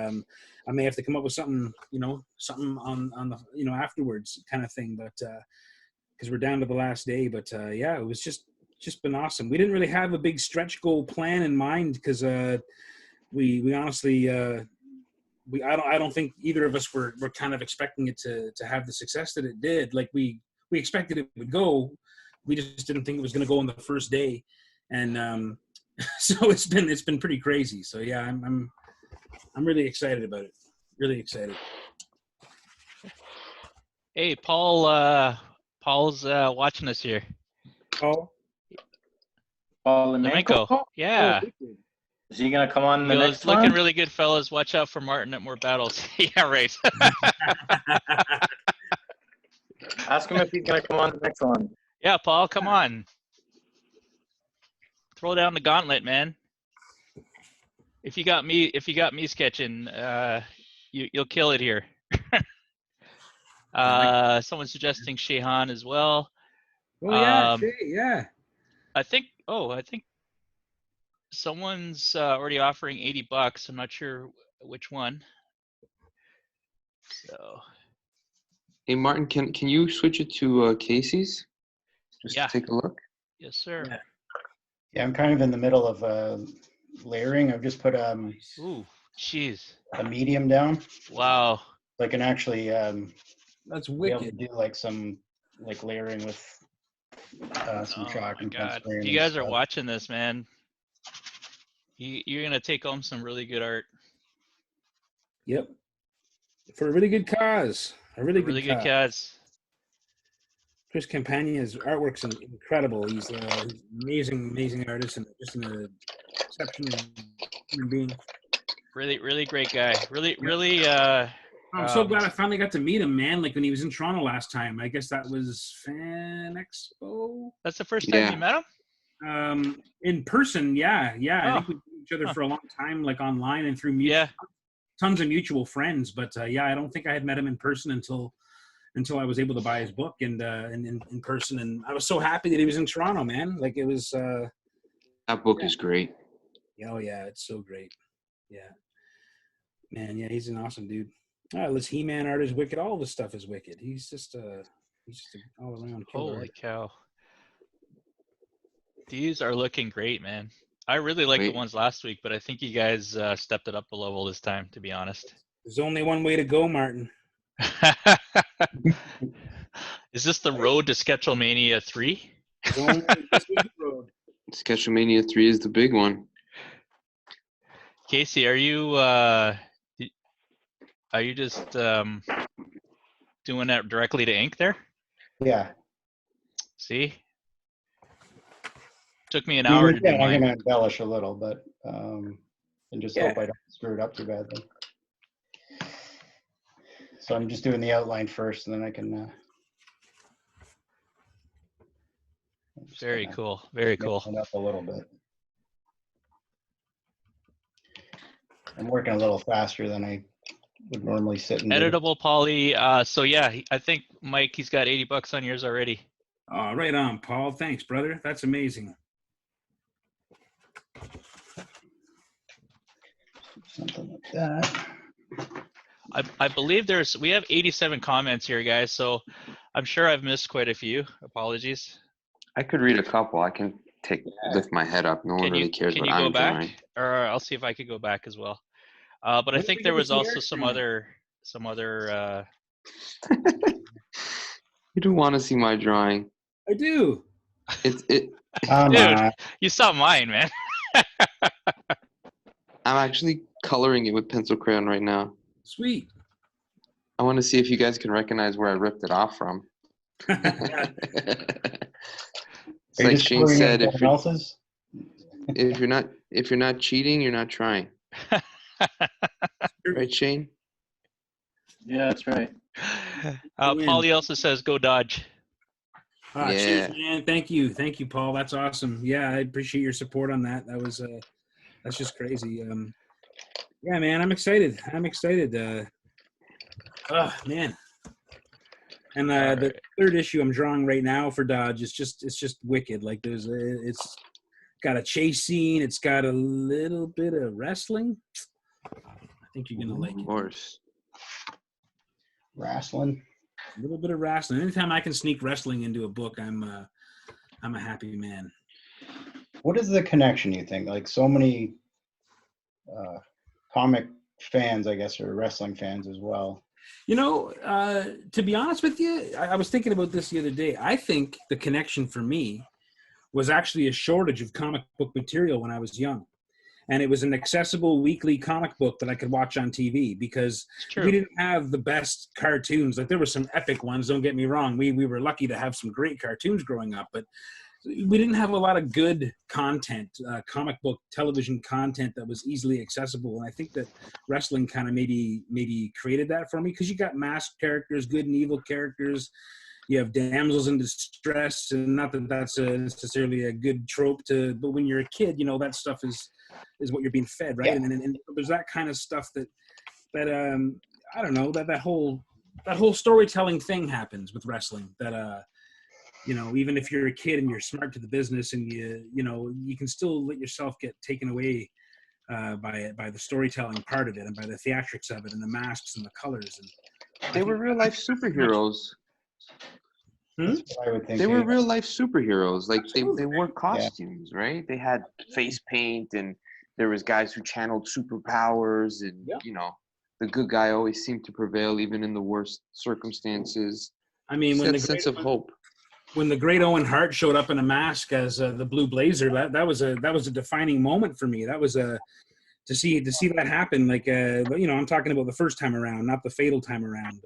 I may have to come up with something, something on the afterwards kind of thing, but because we're down to the last day. But yeah, it was just been awesome. We didn't really have a big stretch goal plan in mind, because we honestly I don't think either of us were kind of expecting it to have the success that it did. Like we expected it would go, we just didn't think it was going to go on the first day, and so it's been pretty crazy. So yeah, I'm really excited about it. Really excited. Hey, Paul's watching us here. Paul Lemenko? Yeah. Is he gonna come on the He next goes, looking one? really good, fellas. Watch out for Martin at more battles. Yeah, right. Ask him if he's gonna come on the next one. Yeah, Paul, come on. Throw down the gauntlet, man. If you got me sketching, you'll kill it here. Someone's suggesting Shehan as well. Oh yeah, Shay, yeah. I think someone's already offering $80. I'm not sure which one. So. Hey, Martin, can you switch it to Casey's? Just Yeah. to take a look. Yes, sir. Yeah, I'm kind of in the middle of layering. I've just put Ooh, jeez. a medium down. Wow. So I can actually That's be able to wicked. do like some layering with some chalk and God. pencil. If you guys are watching this, man, you're gonna take home some really good art. Yep. For a really good cause. A really Really good good cause. cause. Chris Campagna's artwork's incredible. He's an amazing artist, and just an exceptional human being. Really great guy. Really. I'm so glad I finally got to meet him, man. Like when he was in Toronto last time. I guess that was Fan Expo. That's the first time Yeah. you met him? In person, yeah. I Oh. think we knew each other for a long time, like online and through Yeah. tons of mutual friends. But yeah, I don't think I had met him in person until I was able to buy his book and in person. And I was so happy that he was in Toronto, man. Like it was. That book is great. Oh yeah, it's so great. Yeah, man. Yeah, he's an awesome dude. This He-Man art is wicked. All this stuff is wicked. He's just an all-around killer. Holy cow. These are looking great, man. I really liked the Wait. ones last week, but I think you guys stepped it up a level this time, to be honest. There's only one way to go, Martin. Is this the road to Sketchlemania 3? There's only this is the road. Sketchlemania 3 is the big one. Casey, are you just doing that directly to ink there? Yeah. See? Took me an I mean, hour to do I'm mine. gonna embellish a little, but and just hope I don't screw it up too badly. So I'm just doing the outline first, and then I can. Very cool. Very cool. It up a little bit. I'm working a little faster than I would normally sit and do. Editable poly. So yeah, I think Mike, he's got $80 on yours already. Oh, right on, Paul. Thanks, brother. That's amazing. Something like that. I believe we have 87 comments here, guys. So I'm sure I've missed quite a few. Apologies. I could read a couple. I can lift my head up. No one really cares what I'm drawing. Or I'll see if I could go back as well. But I think there was also some other. You do want to see my drawing. I do. Dude, you saw mine, man. I'm actually coloring it with pencil crayon right now. Sweet. I want to see if you guys can recognize where I ripped it off from. It's like Shane said, if you're not cheating, you're not trying. Right, Shane? Yeah, that's right. Paulie also says, "Go Dodge." Ah, Yeah. cheers, man. Thank you, Paul. That's awesome. Yeah, I appreciate your support on that. That was that's just crazy. Yeah, man, I'm excited. Oh man. And the third issue I'm drawing right now for Dodge it's just wicked. Like it's got a chase scene. It's got a little bit of wrestling. I think you're gonna like it. Of course. Wrestling. A little bit of wrestling. Anytime I can sneak wrestling into a book, I'm a happy man. What is the connection, you think? Like so many comic fans, I guess, or wrestling fans as well. You know, to be honest with you, I was thinking about this the other day. I think the connection for me was actually a shortage of comic book material when I was young. And it was an accessible weekly comic book that I could watch on TV because we didn't have the best cartoons. Like there were some epic ones, don't get me wrong. We were lucky to have some great cartoons growing up, but we didn't have a lot of good content, comic book television content that was easily accessible. And I think that wrestling kind of maybe created that for me because you got masked characters, good and evil characters. You have damsels in distress, and not that that's necessarily a good trope but when you're a kid, you know, that stuff is what you're being fed, right? Yeah. And there's that kind of stuff that I don't know, that whole storytelling thing happens with wrestling that you know, even if you're a kid and you're smart to the business and you know, you can still let yourself get taken away by the storytelling part of it and by the theatrics of it and the masks and the colors. And they were real life superheroes. I would think they were real life superheroes. Like they wore costumes, right? They had face paint, and there was guys who channeled superpowers, and you know, the good guy always seemed to prevail even in the worst circumstances. I mean, when the sense of hope. When the great Owen Hart showed up in a mask as the Blue Blazer, that was a defining moment for me. That was to see that happen. Like you know, I'm talking about the first time around, not the fatal time around.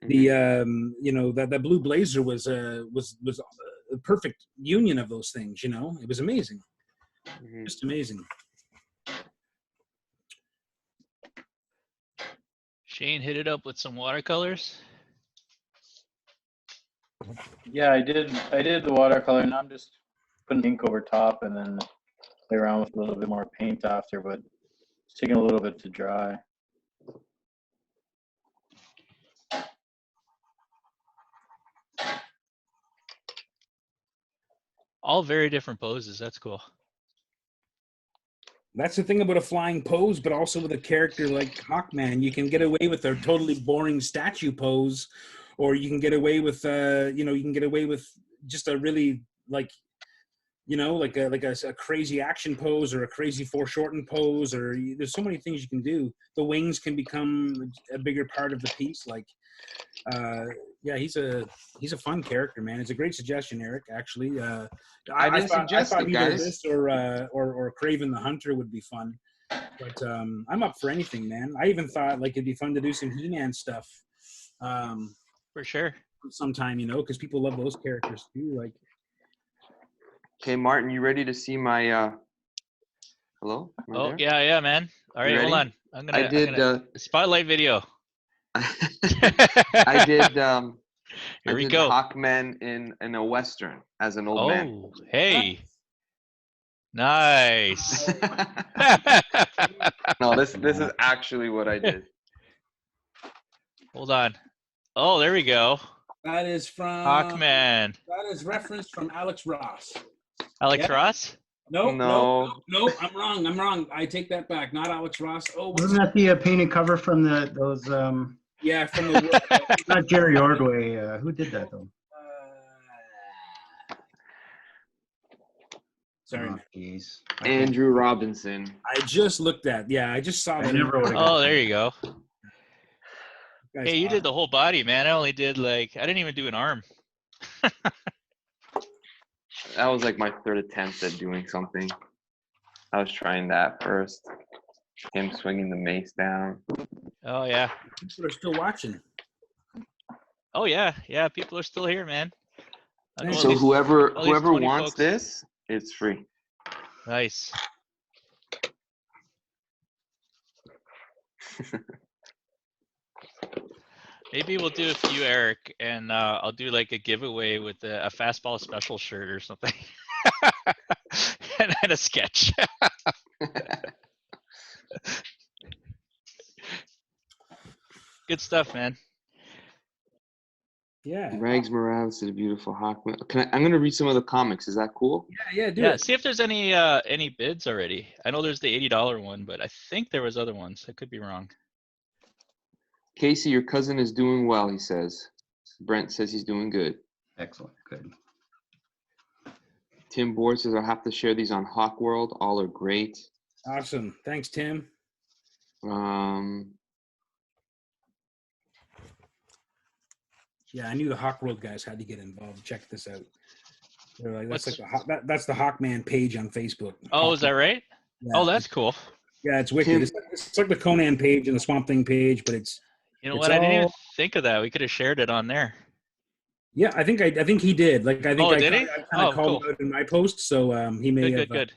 The you know, that Blue Blazer was a perfect union of those things. You know, it was amazing, just amazing. Shane hit it up with some watercolors. Yeah, I did the watercolor, and I'm just putting ink over top and then play around with a little bit more paint after, but it's taking a little bit to dry. All very different poses. That's cool. That's the thing about a flying pose, but also with a character like Hawkman, you can get away with a totally boring statue pose, or you can get away with, you know, you can get away with just a really like like a crazy action pose or a crazy foreshortened pose, or there's so many things you can do. The wings can become a bigger part of the piece. He's a fun character, man. It's a great suggestion, Eric. Actually, I didn't I suggest thought it, either guys. this or Craven the Hunter would be fun. But I'm up for anything, man. I even thought it'd be fun to do some He-Man stuff. For sure. Sometime, because people love those characters too. Okay, Martin, you ready to see my hello? Oh, yeah, man. All right, hold on. I'm gonna spotlight video. I did Here we go. Hawkman in a Western as an old man. Oh, hey. Nice. No, this is actually what I did. Hold on. Oh, there we go. That is from Hawkman. That is referenced from Alex Ross. Alex Ross? No, I'm wrong. I take that back. Not Alex Ross. Oh, wasn't that the painted cover from those? Yeah, from the not Jerry Ordway. Who did that though? Sorry, oh, jeez. Andrew Robinson. I just looked at. Yeah, I just saw that. Oh, there you go. Hey, you did the whole body, man. I only did I didn't even do an arm. That was my third attempt at doing something. I was trying that first. Him swinging the mace down. Oh, yeah. People are still watching. Oh, yeah. Yeah, people are still here, man. So whoever wants folks. this, it's free. Nice. Maybe we'll do a few, Eric, and I'll do a giveaway with a fastball special shirt or something. and a sketch. Good stuff, man. Yeah. Rags Morales is a beautiful Hawkman. I'm going to read some of the comics. Is that cool? Yeah, do it. See if there's any bids already. I know there's the $80 one, but I think there was other ones. I could be wrong. Casey, your cousin is doing well, he says. Brent says he's doing good. Excellent. Good. Tim Board says, I'll have to share these on Hawk World. All are great. Awesome. Thanks, Tim. Yeah, I knew the Hawk World guys had to get involved. Check this out. They're that's that's the Hawkman page on Facebook. Oh, is that right? Yeah. Oh, that's cool. Yeah, it's wicked. It's like the Conan page and the Swamp Thing page, but it's. You know what? I didn't even think of that. We could have shared it on there. Yeah, I think he did. I think I kind of called cool. it out in my post, so he may have. Good.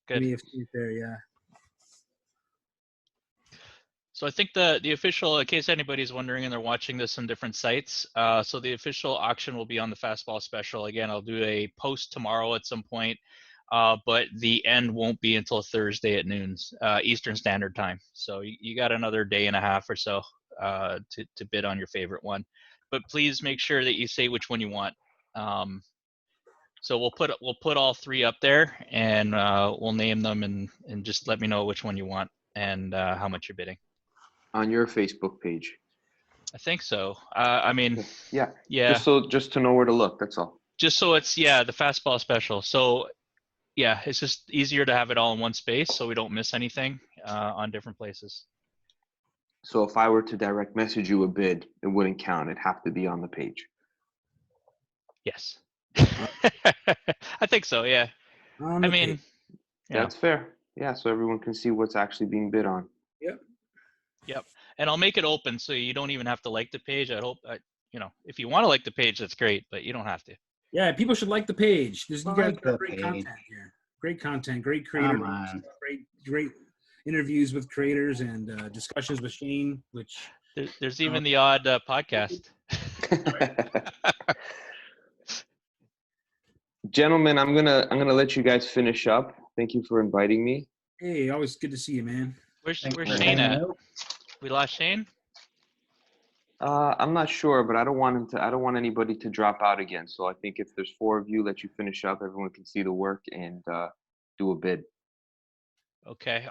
He may have seen it there, yeah. So I think the official, in case anybody's wondering and they're watching this on different sites, so the official auction will be on the Fastball Special. Again, I'll do a post tomorrow at some point, but the end won't be until Thursday at noon Eastern Standard Time. So you got another day and a half or so to bid on your favorite one. But please make sure that you say which one you want. So we'll put all three up there, and we'll name them and just let me know which one you want and how much you're bidding. On your Facebook page. I think so. I mean, yeah. Just to know where to look. That's all. Just so it's the Fastball Special. So yeah, it's just easier to have it all in one space so we don't miss anything on different places. So if I were to direct message you a bid, it wouldn't count. It'd have to be on the page. Yes. I think so. Yeah. I mean, that's fair. Yeah. So everyone can see what's actually being bid on. Yep. And I'll make it open so you don't even have to like the page. I hope, if you want to like the page, that's great, but you don't have to. Yeah, people should like the page. You guys got great content here. Great content, great creators, great interviews with creators and discussions with Shane. Which there's even the odd podcast. Gentlemen, I'm gonna let you guys finish up. Thank you for inviting me. Hey, always good to see you, man. Where's Shane at? We lost Shane? I'm not sure, but I don't want anybody to drop out again. So I think if there's 4 of you, let you finish up. Everyone can see the work and do a bid. Okay.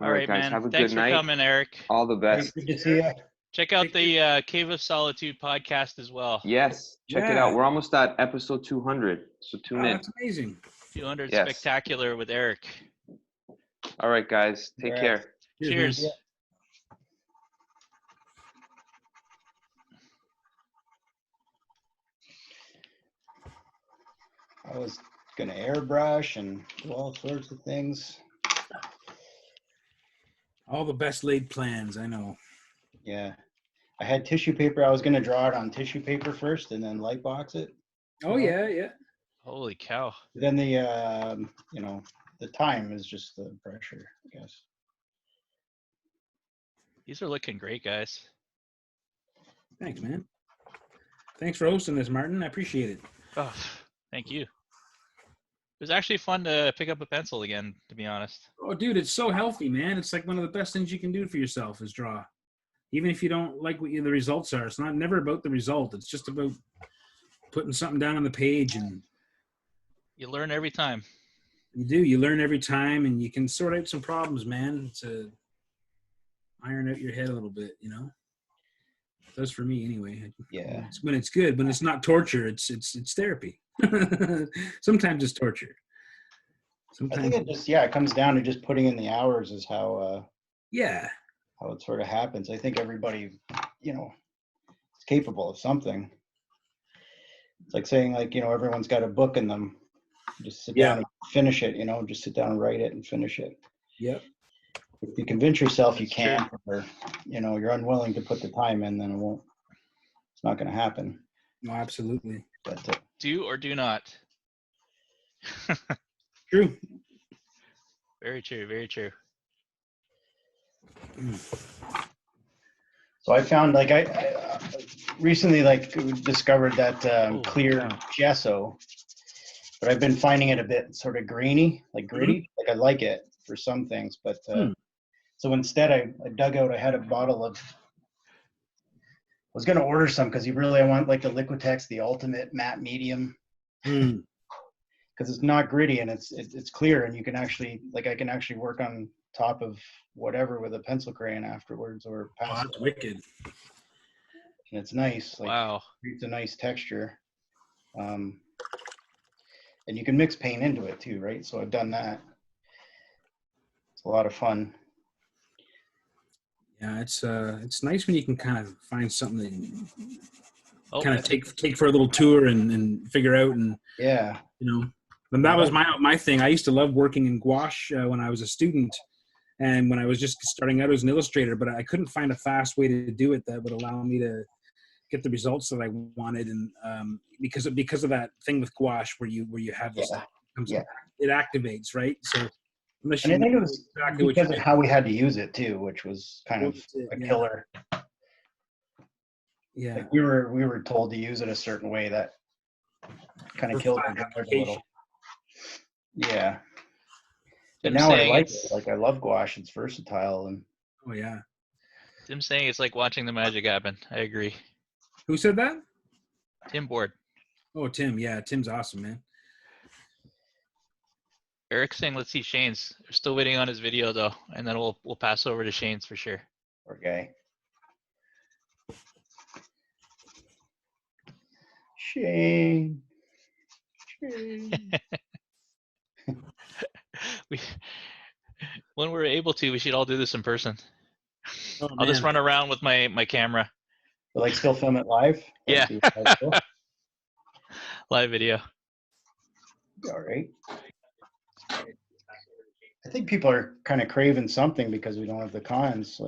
All right, guys. Man. Have a Thanks good night. Thanks for coming, Eric. All the best. Good to see you. Check out the Cave of Solitude podcast as well. Yes, check it out. We're almost at episode 200, so tune in. That's amazing. 200 Yes. spectacular with Eric. All right, guys. Take care. Cheers. Man. I was gonna airbrush and do all sorts of things. All the best laid plans, I know. Yeah. I had tissue paper. I was gonna draw it on tissue paper first and then light box it. Oh, yeah. Holy cow. Then the the time is just the pressure, I guess. These are looking great, guys. Thanks, man. Thanks for hosting this, Martin. I appreciate it. Oh, thank you. It was actually fun to pick up a pencil again, to be honest. Oh, dude, it's so healthy, man. It's like one of the best things you can do for yourself is draw. Even if you don't like what the results are. It's never about the result. It's just about putting something down on the page, and You learn every time. you learn every time, and you can sort out some problems, man, to iron out your head a little bit, you know. It does for me anyway. Yeah. When it's good, when it's not torture, it's therapy. Sometimes it's torture. I Sometimes think it comes down to just putting in the hours is how it sort of happens. I think everybody, is capable of something. It's like saying everyone's got a book in them. Just sit down and finish it, just sit down and write it and finish it. Yep. If you convince yourself you That's can, or you're unwilling to put the time in, then it's not going to happen. No, absolutely. But Do or do not. True. Very true, very true. so I found I recently discovered that clear gesso, but I've been finding it a bit sort of greeny, gritty. I like it for some things, but so instead I dug out. I had a bottle of. I was going to order some because I want the Liquitex, the ultimate matte medium, because it's not gritty and it's clear, and you can actually I can actually work on top of whatever with a pencil crayon afterwards or Oh, that's wicked. And it's nice. Wow. It's a nice texture. And you can mix paint into it too, right? So I've done that. It's a lot of fun. Yeah, it's nice when you can kind of find something that kind of take for a little tour and figure out, and and that was my thing. I used to love working in gouache when I was a student and when I was just starting out as an illustrator, but I couldn't find a fast way to do it that would allow me to get the results that I wanted, and because of that thing with gouache where you have this it activates, right? So and I think it was exactly because of how we had to use it too, which was kind of a killer. Yeah, we were told to use it a certain way that kind of killed our drawers a little. Yeah, but now I like it. I love gouache. It's versatile and. Oh yeah. Tim's saying it's like watching the magic happen. I agree. Who said that? Tim Board. Oh, Tim. Yeah, Tim's awesome, man. Eric's saying, let's see Shane's. We're still waiting on his video though, and then we'll pass over to Shane's for sure. Okay. Shane. When we're able to, we should all do this in person. Oh, I'll just run around with my camera. Still film it live? Yeah. Live video. All right. I think people are kind of craving something because we don't have the cons.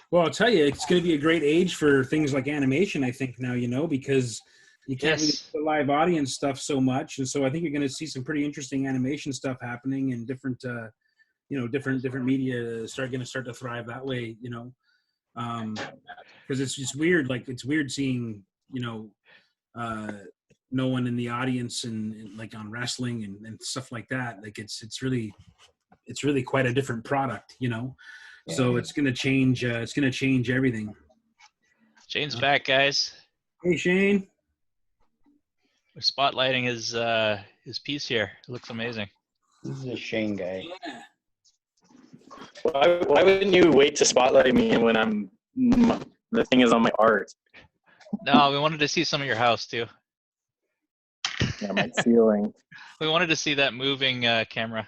Well, I'll tell you, it's going to be a great age for things like animation, I think now, because you can't really do the live audience stuff so much. And so I think you're going to see some pretty interesting animation stuff happening, and different media going to start to thrive that way, because it's just weird. It's weird seeing, no one in the audience and on wrestling and stuff like that. It's really quite a different product, So it's going to change. It's going to change everything. Shane's back, guys. Hey, Shane. We're spotlighting his piece here. It looks amazing. This is a Shane guy. Why wouldn't you wait to spotlight me when I'm the thing is on my art. No, we wanted to see some of your house too. Yeah, my ceiling. We wanted to see that moving camera.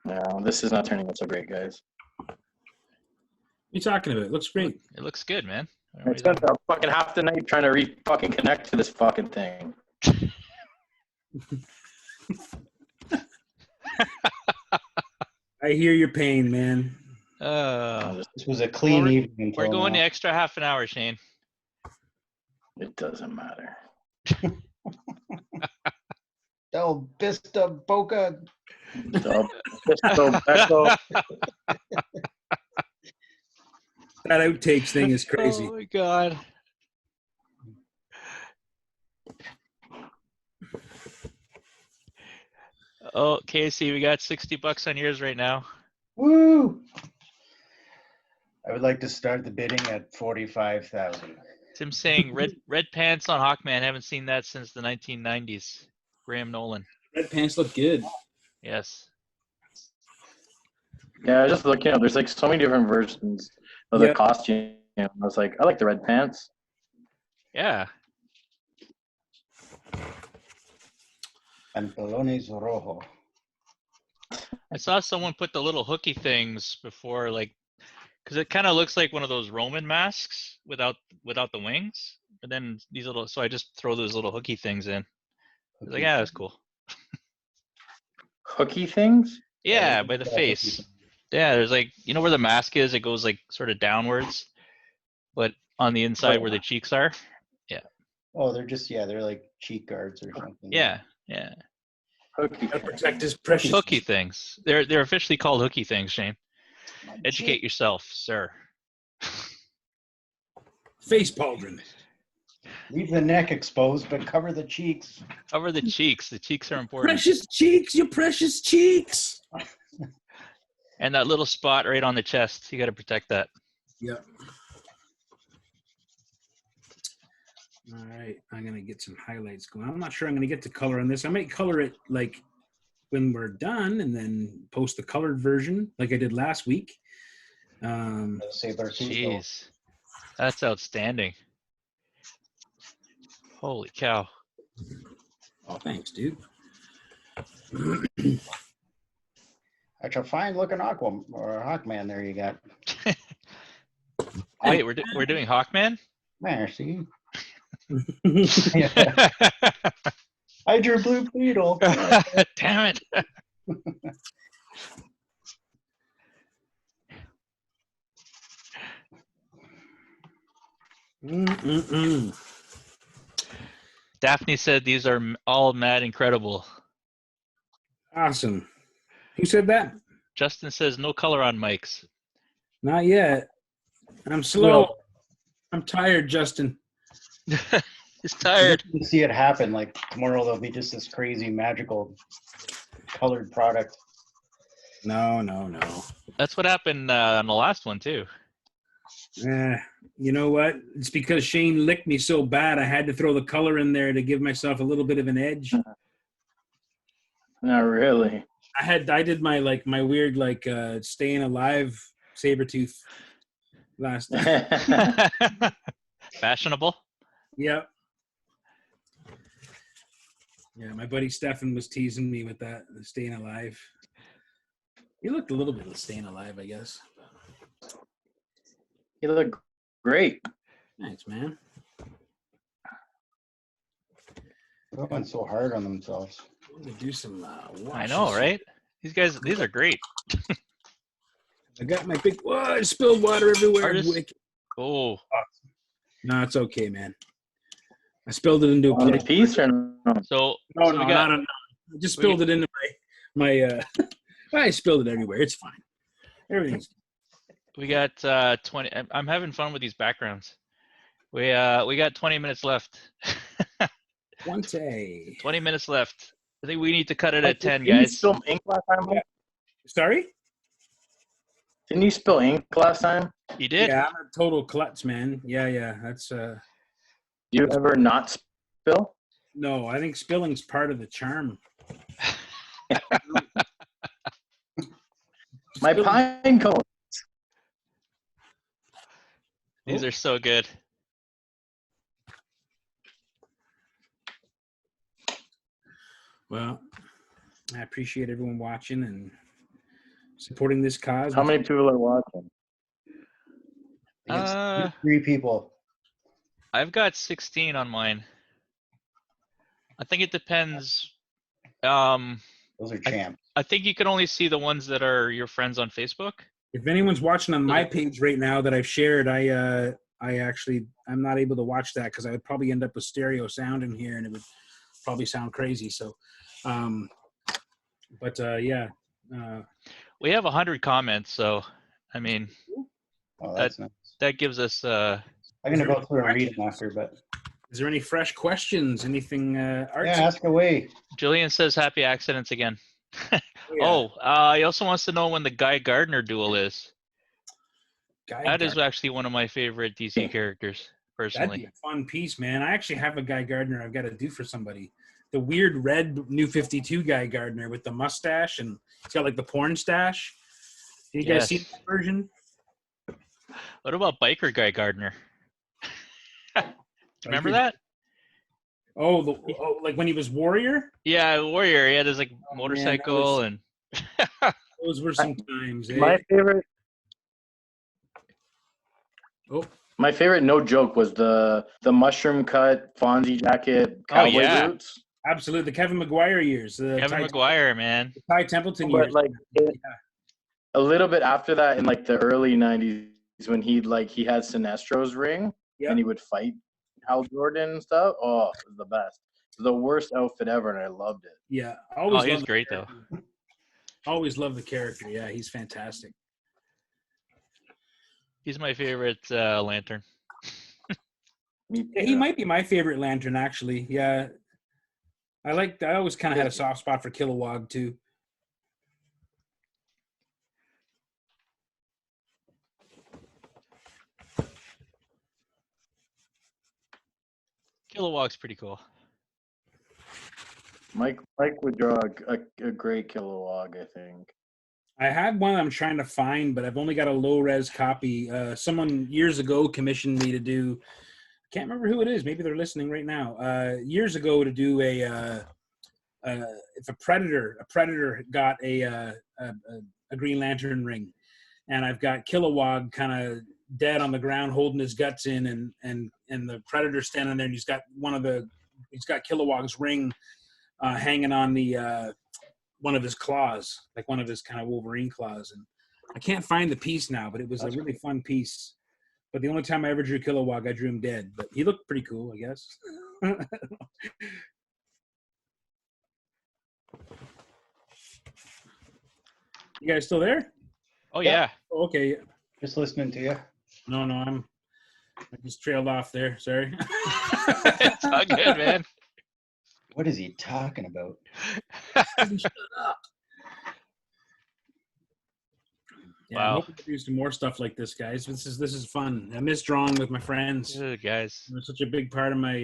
No, this is not turning out so great, guys. What are you talking about? It looks great. It looks good, man. I spent a fucking half the night trying to fucking connect to this fucking thing. I hear your pain, man. This was a clean evening. We're until going now. the extra half an hour, Shane. It doesn't matter. Del Vista Boca. So, Beto. That outtakes thing is crazy. Oh my god. Oh, Casey, we got $60 on yours right now. Woo! I would like to start the bidding at 45,000. Tim's saying red pants on Hawkman. Haven't seen that since the 1990s. Graham Nolan. Red pants look good. Yes. Yeah, just looking up. There's like so many different versions of the costume. I was like, I like the red pants. Yeah. Pantalones rojo. I saw someone put the little hooky things before, like, because it kind of looks like one of those Roman masks without the wings. But then these little, so I just throw those little hooky things in. I was like, yeah, that's cool. Hooky things? Yeah, by the face. Yeah, there's like, you know where the mask is? It goes like sort of downwards, but on the inside where the cheeks are. Yeah. Oh, they're just, they're like cheek guards or something. Yeah. Hooky. Gotta protect his precious. Hooky things. They're officially called hooky things, Shane. Educate yourself, sir. Face pauldron. Leave the neck exposed, but cover the cheeks. Cover the cheeks. The cheeks are important. Precious cheeks, your precious cheeks. And that little spot right on the chest. You got to protect that. Yep. All right, I'm gonna get some highlights going. I'm not sure I'm gonna get to color on this. I might color it like when we're done, and then post the colored version like I did last week. Jeez, that's outstanding. Holy cow! Oh, thanks, dude. That's a fine looking Aqua or Hawkman there you got. Wait, we're doing Hawkman? Merci. I drew Blue Beetle. Damn it. Daphne said these are all mad incredible. Awesome. Who said that? Justin says no color on mics. Not yet. I'm slow. I'm tired, Justin. He's tired. You see it happen. Like tomorrow there'll be just this crazy magical colored product. No. That's what happened on the last one too. You know what? It's because Shane licked me so bad I had to throw the color in there to give myself a little bit of an edge. Not really. I did my weird staying alive Sabretooth last time. Fashionable. Yep. Yeah, my buddy Stefan was teasing me with that, staying alive. He looked a little bit of staying alive, I guess. You look great. Thanks, man. They're going so hard on themselves. I'm gonna do some I know, right? These are great. I got my big. Whoa, I spilled water everywhere. Oh. No, it's okay, man. I spilled it into a piece or no? So I just spilled it into my I spilled it everywhere. It's fine. Everything's. We got 20. I'm having fun with these backgrounds. We got 20 minutes left. 20 minutes left. I think we need to cut it at 10, Didn't guys. you spill ink last time? Sorry? Didn't you spill ink last time? You did? Yeah, I'm a total klutz, man. Yeah. That's You ever not spill? No, I think spilling's part of the charm. My pine cone. These are so good. Well, I appreciate everyone watching and supporting this cause. How many people are watching? It's 3 people. I've got 16 on mine. I think it depends. Those are champs. I think you can only see the ones that are your friends on Facebook. If anyone's watching on my page right now that I've shared, I'm not able to watch that because I would probably end up with stereo sound in here and it would probably sound crazy. So, yeah. We have 100 comments, so I mean, Oh, that's nice. that gives us. I'm gonna go through and read them after, but. Is there any fresh questions? Anything? Art? Yeah, ask away. Julian says happy accidents again. Yeah. He also wants to know when the Guy Gardner duel is. That is actually one of my favorite DC characters, That'd personally. be a fun piece, man. I actually have a Guy Gardner I've got to do for somebody. The weird red New 52 Guy Gardner with the mustache and he's got like the porn stash. You guys see that version? What about Biker Guy Gardner? Remember that? Oh, like when he was Warrior? Yeah, Warrior. He had his like motorcycle man, and. Those were some times. Eh? My favorite. Oh. My favorite, no joke, was the mushroom cut Fonzie jacket, cowboy boots. Absolutely, the Kevin McGuire years. Kevin McGuire, man. The Ty Templeton But years. like a little bit after that, in like the early '90s, when he had Sinestro's ring and he would fight Hal Jordan and stuff. Oh, it was the best. It was the worst outfit ever, and I loved it. Yeah, he was great though. Always loved the character. Yeah, he's fantastic. He's my favorite Lantern. Yeah, he might be my favorite Lantern, actually. Yeah, I always kind of had a soft spot for Kilowog too. Kilowog's pretty cool. Mike would draw a great Kilowog, I think. I had one I'm trying to find, but I've only got a low-res copy. Someone years ago commissioned me to do, I can't remember who it is. Maybe they're listening right now. Years ago to do if a Predator got a Green Lantern ring, and I've got Kilowog kind of dead on the ground holding his guts in, and the Predator standing there, and he's got Kilowog's ring hanging on the one of his claws, like one of his kind of Wolverine claws. And I can't find the piece now, but it was a really fun piece. But the only time I ever drew Kilowog, I drew him dead. But he looked pretty cool, I guess. You guys still there? Oh, yeah. Oh, okay. Just listening to you. No, I just trailed off there. Sorry. It's all good, man. What is he talking about? Shut up. Yeah, Wow. I hope we do some more stuff like this, guys. This is fun. I miss drawing with my friends. Good, guys. It was such a big part of my.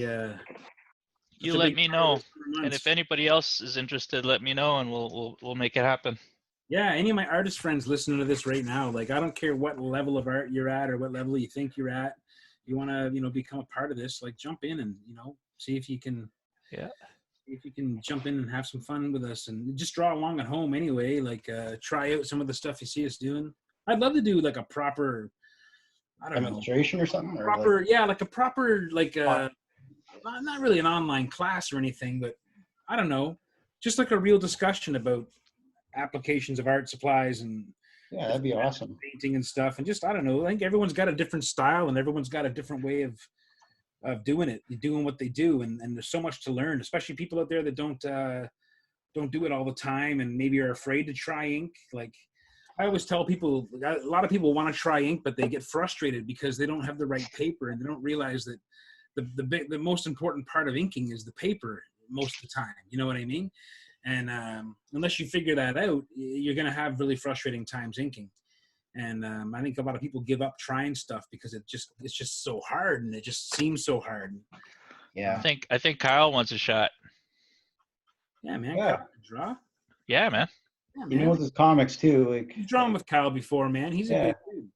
You let me know, and if anybody else is interested, let me know, and we'll make it happen. Yeah, any of my artist friends listening to this right now, like I don't care what level of art you're at or what level you think you're at, you want to become a part of this, like jump in and see if you can. Yeah. If you can jump in and have some fun with us and just draw along at home anyway, like try out some of the stuff you see us doing. I'd love to do like a proper, I don't know, demonstration or something. Proper, like a proper, like not really an online class or anything, but I don't know, just like a real discussion about applications of art supplies and yeah, that'd be awesome. Painting and stuff, and just I don't know. I think everyone's got a different style and everyone's got a different way of doing it, doing what they do, and there's so much to learn, especially people out there that don't do it all the time and maybe are afraid to try ink. Like I always tell people, a lot of people want to try ink, but they get frustrated because they don't have the right paper and they don't realize that the most important part of inking is the paper most of the time. You know what I mean? And unless you figure that out, you're going to have really frustrating times inking. And I think a lot of people give up trying stuff because it's just so hard, and it just seems so hard. Yeah. I think Kyle wants a shot. Yeah, man. Yeah. Kyle can draw. Yeah, man. Yeah, You know, with his comics too, like You've drawn with Kyle before, man. He's a Yeah. good dude.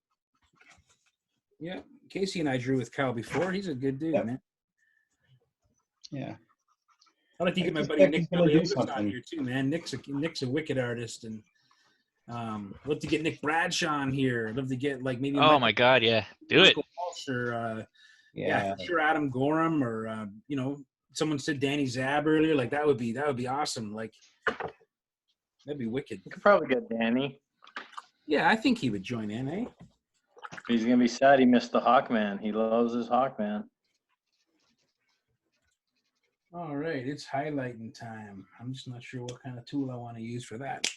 Yeah. Casey and I drew with Cal before. He's a good dude, Yep. man. Yeah. I'd like to get my I buddy suspect Nick he's gonna do Deliosa on something. here too, man. Nick's a wicked artist, and I'd love to get Nick Bradshaw on here. I'd love to get like maybe Oh my God, yeah, do it. Michael Walsh or Yeah. for sure Adam Gorham or someone said Danny Zab earlier. Like that would be awesome. Like that'd be wicked. You could probably get Danny. Yeah, I think he would join in, eh? He's gonna be sad he missed the Hawkman. He loves his Hawkman. All right, it's highlighting time. I'm just not sure what kind of tool I want to use for that.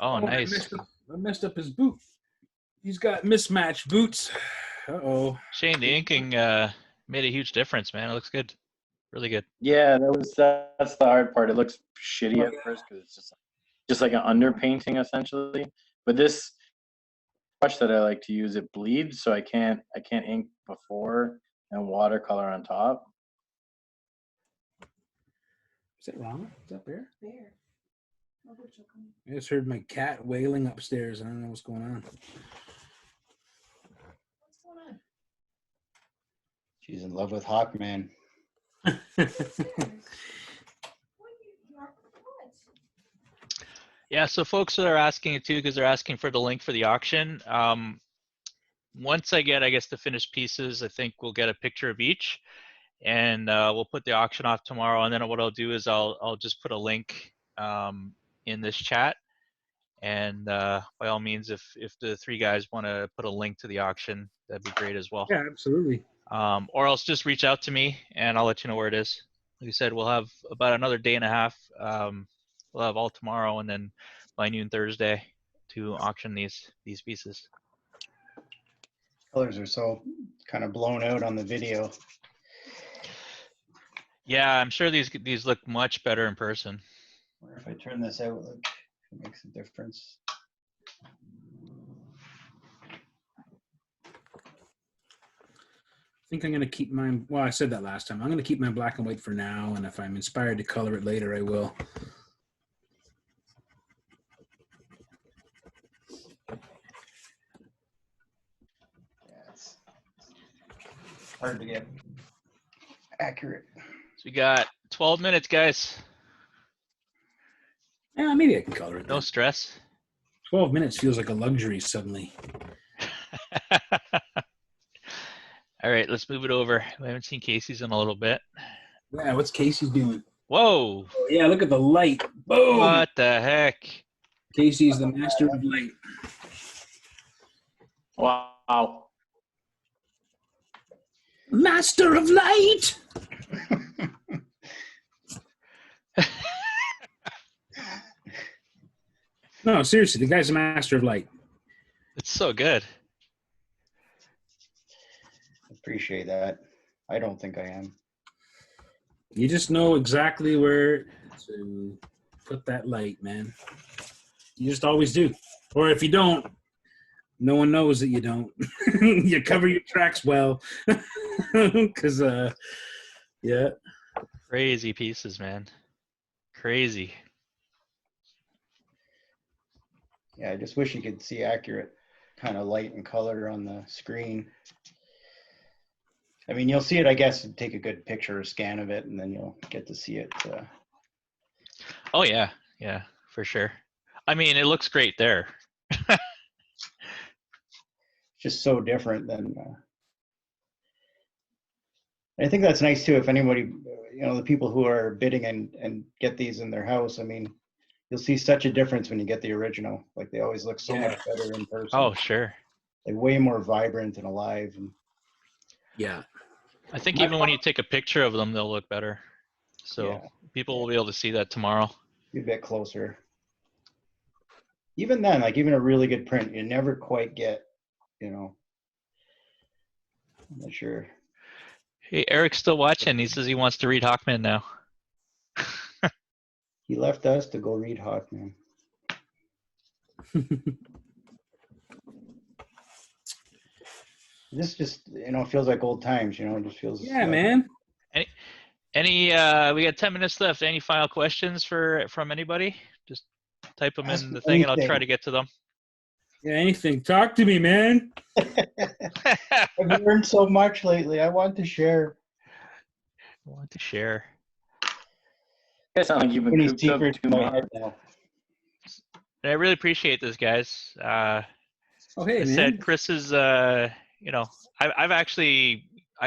Oh, nice. I messed up his boot. He's got mismatched boots. Uh-oh. Shane, the inking made a huge difference, man. It looks good, really good. Yeah, that's the hard part. It looks shitty at first because it's just like an underpainting essentially. But this brush that I like to use, it bleeds, so I can't ink before and watercolor on top. Is that wrong? Is that Bear? Bear. I just heard my cat wailing upstairs. I don't know what's going on. What's going on? She's in love with Hawkman. Yeah, so folks that are asking it too, because they're asking for the link for the auction. Once I get, I guess, the finished pieces, I think we'll get a picture of each, and we'll put the auction off tomorrow. And then what I'll do is I'll just put a link in this chat. And by all means, if the three guys want to put a link to the auction, that'd be great as well. Yeah, absolutely. Or else just reach out to me and I'll let you know where it is. Like I said, we'll have about another day and a half. We'll have all tomorrow and then by noon Thursday to auction these pieces. Colors are so kind of blown out on the video. Yeah, I'm sure these look much better in person. I wonder if I turn this out, like, if it makes a difference. I think I'm going to keep mine. Well, I said that last time. I'm going to keep my black and white for now, and if I'm inspired to color it later, I will. Yeah, it's hard to get accurate. So we got 12 minutes, guys. Yeah, maybe I can color it. No then. stress. 12 minutes feels like a luxury suddenly. All right, let's move it over. We haven't seen Casey's in a little bit. Yeah, what's Casey's doing? Whoa! Oh, yeah, look at the light. Boom! What the heck? Casey's the master of light. Wow. Master of light! No, seriously, the guy's a master of light. It's so good. Appreciate that. I don't think I am. You just know exactly where to put that light, man. You just always do. Or if you don't, no one knows that you don't. You cover your tracks well. Because, yeah. Crazy pieces, man. Crazy. Yeah, I just wish you could see accurate kind of light and color on the screen. I mean, you'll see it, I guess, take a good picture or scan of it, and then you'll get to see it. Oh, yeah. Yeah, for sure. I mean, it looks great there. Just so different than. I think that's nice too. If anybody, the people who are bidding and get these in their house, I mean, you'll see such a difference when you get the original. Like they always look so much better in person. Oh, sure. Like way more vibrant and alive. And Yeah. I think even when you take a picture of them, they'll look better. So people will be able to see that tomorrow. Be a bit closer. Even then, like even a really good print, you never quite get, I'm not sure. Hey, Eric's still watching. He says he wants to read Hawkman now. He left us to go read Hawkman. This just, feels like old times, it just feels. Yeah, man. Any we got 10 minutes left. Any final questions from anybody? Just type them in the thing and I'll try to get to them. Yeah, anything. Talk to me, man. I've learned so much lately. I want to share. I want to share. You guys sound like you've been Any cooped up secrets too in my much. head now. And I really appreciate this, guys. Oh, hey, I man. said Chris is, I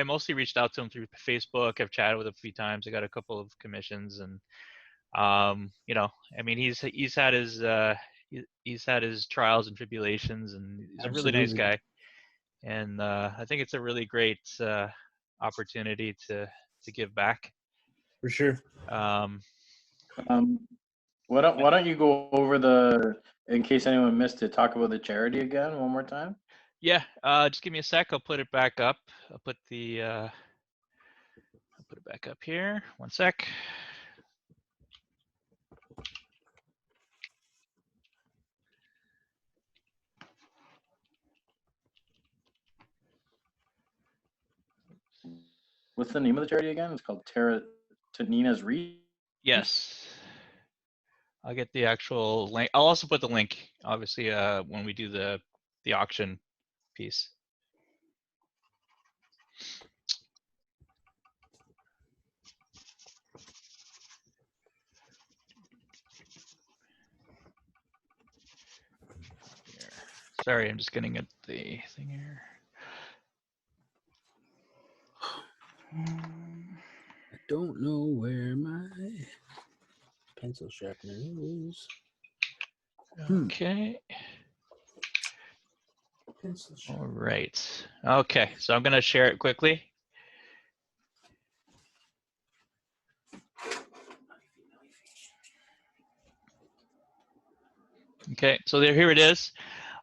mostly reached out to him through Facebook. I've chatted with him a few times. I got a couple of commissions, and he's had his trials and tribulations, and he's a really nice Absolutely. guy. And I think it's a really great opportunity to give back. For sure. Why don't you go over in case anyone missed it, talk about the charity again one more time? Yeah, just give me a sec. I'll put it back up. I'll put it back up here. One sec. What's the name of the charity again? It's called Nina's Reef. Yes. I'll get the actual link. I'll also put the link, obviously, when we do the auction piece. Here. Sorry, I'm just getting at the thing here. I don't know where my pencil sharpener is. Okay. Pencil All sharpener. right. Okay, so I'm going to share it quickly. Okay, so here it is.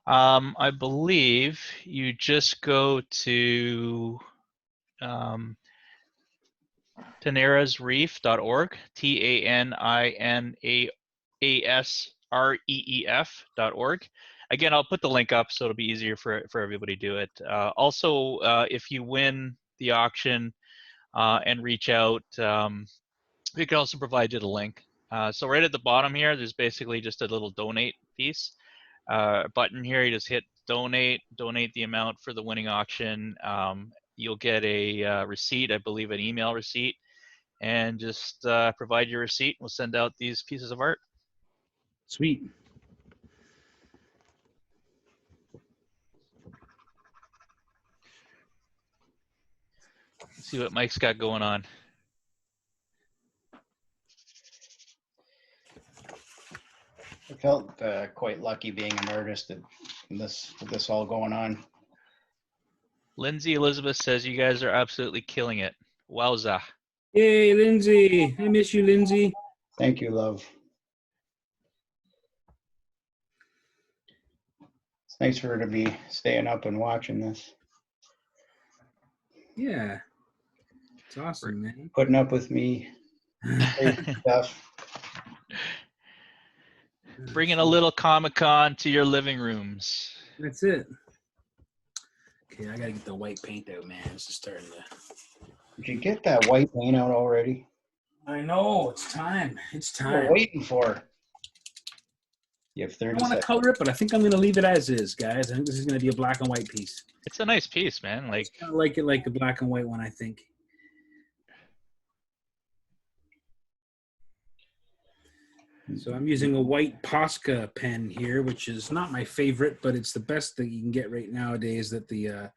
I believe you just go to tanirasreef.org, TANINASREEF.org. Again, I'll put the link up so it'll be easier for everybody to do it. Also, if you win the auction and reach out, we can also provide you the link. So right at the bottom here, there's basically just a little donate piece. Button here, you just hit donate the amount for the winning auction. You'll get a receipt, I believe an email receipt, and just provide your receipt. We'll send out these pieces of art. Sweet. Let's see what Mike's got going on. I felt quite lucky being an artist with this all going on. Lindsay Elizabeth says you guys are absolutely killing it. Wowza. Hey, Lindsay. I miss you, Lindsay. Thank you, love. It's nice for her to be staying up and watching this. Yeah. It's awesome, man. Putting up with me. Stuff. Bringing a little Comic-Con to your living rooms. That's it. Okay, I gotta get the white paint out, man. This is starting to. Did you get that white paint out already? I know. It's time. It's What are time. you waiting for? You have 30 I want to seconds. color it, but I think I'm gonna leave it as is, guys. I think this is gonna be a black and white piece. It's a nice piece, man. Like, I like it like the black and white one, I think. So I'm using a white Posca pen here, which is not my favorite, but it's the best that you can get right nowadays. That the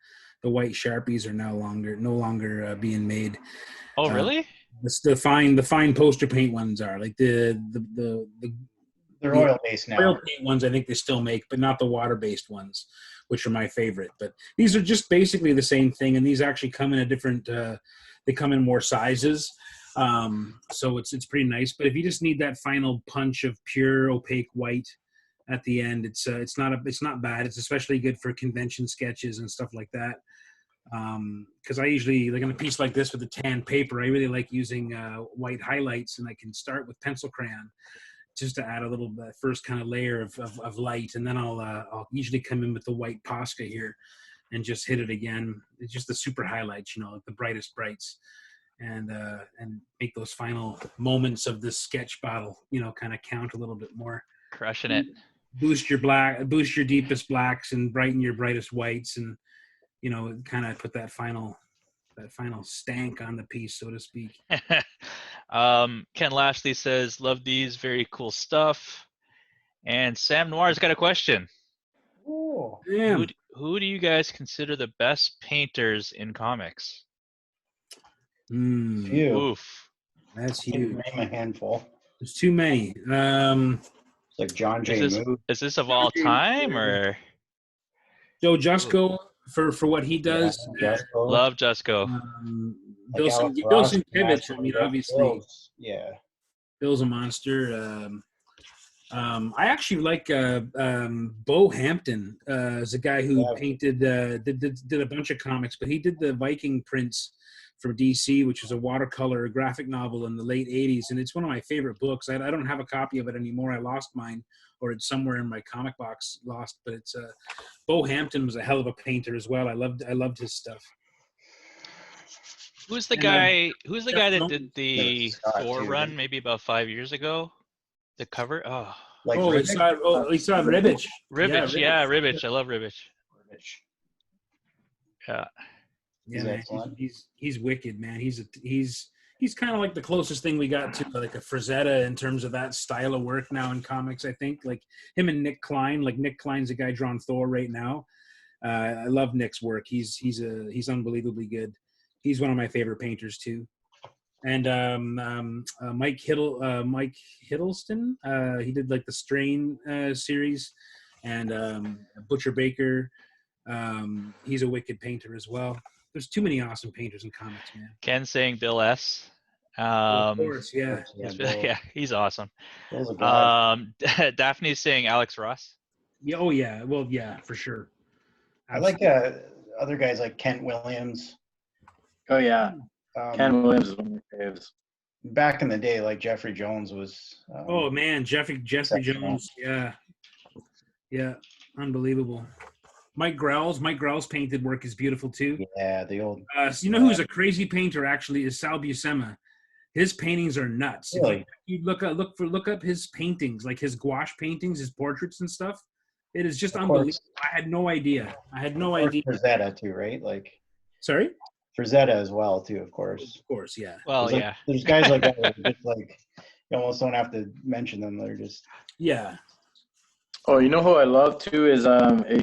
white Sharpies are no longer being made. oh really? It's the fine poster paint ones are like the They're oil based now. oil paint ones. I think they still make, but not the water based ones, which are my favorite. But these are just basically the same thing, and these actually come in a different. They come in more sizes. So it's pretty nice, but if you just need that final punch of pure opaque white at the end, it's not bad. It's especially good for convention sketches and stuff like that. Because I usually, like on a piece like this with the tan paper, I really like using white highlights, and I can start with pencil crayon just to add a little first kind of layer of light, and then I'll usually come in with the white Posca here and just hit it again. It's just the super highlights, like the brightest brights. And make those final moments of this sketch battle, kind of count a little bit more. Crushing it. boost your deepest blacks and brighten your brightest whites, and kind of put that final stank on the piece, so to speak. Ken Lashley says, love these, very cool stuff. And Sam Noir's got a question. Oh, Damn. Who do you guys consider the best painters in comics? few. Oof. That's Can you huge. name a handful? There's too many. It's like John J. Mood. Is this of all time or? Joe Jusko for what he does. Yeah, Jusko. Love Jusko. Like Bill Alex Ross, Sienkiewicz, I mean, obviously, Bill's, yeah. Bill's a monster. I actually like Bo Hampton as a guy who painted did a bunch of comics, but he did the Viking prints for DC, which was a watercolor graphic novel in the late 80s, and it's one of my favorite books. I don't have a copy of it anymore. I lost mine, or it's somewhere in my comic box lost, but it's Bo Hampton was a hell of a painter as well. I loved his stuff. Who's the guy that did the Yeah, Scott, Thor too. run maybe about 5 years ago? The cover? Oh. Like He saw Ribbich. Ribbich. Yeah, Ribbich. I love Ribbich. Yeah. Yeah, He's man, excellent. he's wicked, man. He's kind of like the closest thing we got to like a Frazetta in terms of that style of work now in comics. I think like him and Nick Klein. Like Nick Klein's the guy drawing Thor right now. I love Nick's work. He's unbelievably good. He's one of my favorite painters too. And Mike Hiddleston. He did like the Strain series, and Butcher Baker. He's a wicked painter as well. There's too many awesome painters in comics, man. Ken saying Bill S. Of course, yeah. Yeah, he's awesome. Bill's a god. Daphne's saying Alex Ross. Yeah. Oh, yeah. Well, yeah, for sure. I like other guys like Kent Williams. Oh yeah, Ken Williams is one of my faves. Back in the day, like Jeffrey Jones was. Oh man, Jeffrey Jones. Yeah, unbelievable. Mike Grell's painted work is beautiful too. Yeah, the old. So who's a crazy painter actually is Sal Buscema. His paintings are nuts. Really? You look up his paintings, like his gouache paintings, his portraits and stuff. It is just unbelievable. I had no idea. Frazetta too, right? Like. Sorry. Frazetta as well too, of course. Of course, yeah. Well, There's yeah. There's guys like that that are just like you almost don't have to mention them. They're just. Yeah. Oh, you know who I love too is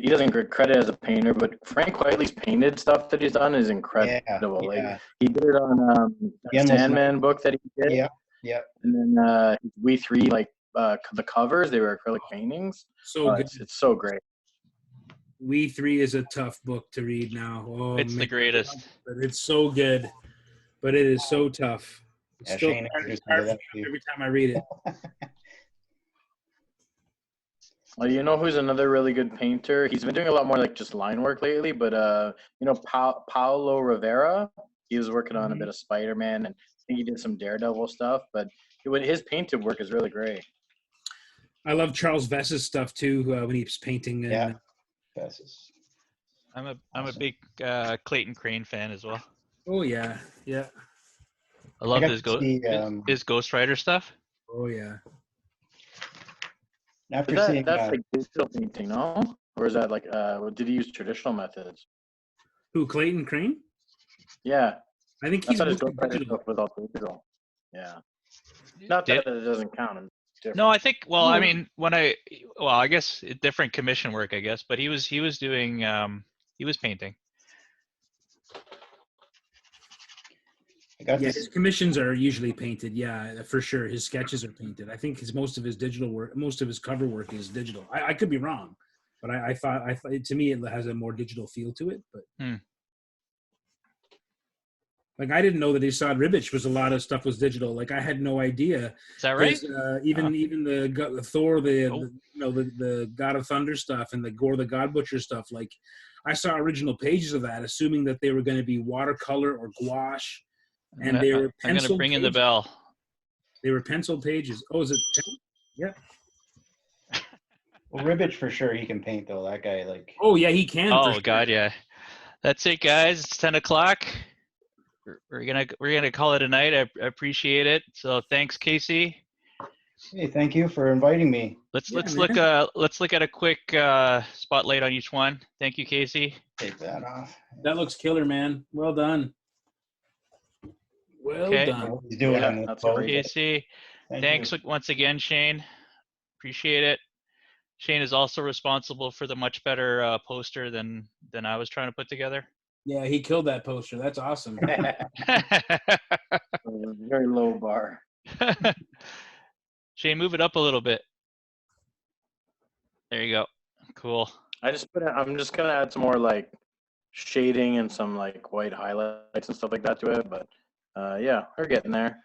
he doesn't get credit as a painter, but Frank Whiteley's painted stuff that he's done is incredible. Yeah. Like he did it on that Sandman book that he did. Yeah. And then We Three, like the covers, they were acrylic paintings. So good. It's so great. We Three is a tough book to read now. Oh, It's the greatest. But it's so good, but it is so tough. It's Yeah, still Shane hard introduced for me to me that too. every time I read it. Well, you know who's another really good painter? He's been doing a lot more like just line work lately, but Paulo Rivera, he was working on a bit of Spider-Man, and I think he did some Daredevil stuff, but his painted work is really great. I love Charles Vess's stuff too when he's painting. Yeah. Besses. I'm a big Clayton Crane fan as well. Oh yeah. I love got his to see, his Ghost Rider stuff. Oh yeah. After But seeing that's like digital painting, no? Or is that like did he use traditional methods? Who, Clayton Crane? Yeah. I think I he's thought his mostly Ghost Rider digital. stuff was all digital. Yeah. Not that it doesn't count. It's different. No, I think. Well, I mean, I guess different commission work, I guess. But he was doing he was painting. His commissions are usually painted. Yeah, for sure. His sketches are painted. I think most of his digital work, most of his cover work is digital. I could be wrong, but I thought to me it has a more digital feel to it. But like I didn't know that Isad Ribic was a lot of stuff was digital. Like I had no idea. Is that right? Even the Thor, the God of Thunder stuff, and the Gore the God Butcher stuff. Like I saw original pages of that, assuming that they were going to be watercolor or gouache. And they were penciled. I'm going to bring in the bell. They were penciled pages. Oh, is it 10? Yeah. Well, Ribic for sure he can paint though. That guy like. Oh yeah, he can. Oh for God, sure. yeah. That's it, guys. It's 10:00. We're gonna call it a night. I appreciate it. So thanks, Casey. Hey, thank you for inviting me. Let's Yeah, look at a quick spotlight on each one. Thank you, Casey. Take that off. That looks killer, man. Well done. Well Okay. done. He's doing Yeah, in this that's pose. great. Casey, Thank thanks you. once again, Shane. Appreciate it. Shane is also responsible for the much better poster than I was trying to put together. Yeah, he killed that poster. That's awesome. Very low bar. Shane, move it up a little bit. There you go. Cool. I'm just gonna add some more like shading and some like white highlights and stuff like that to it. But yeah, we're getting there.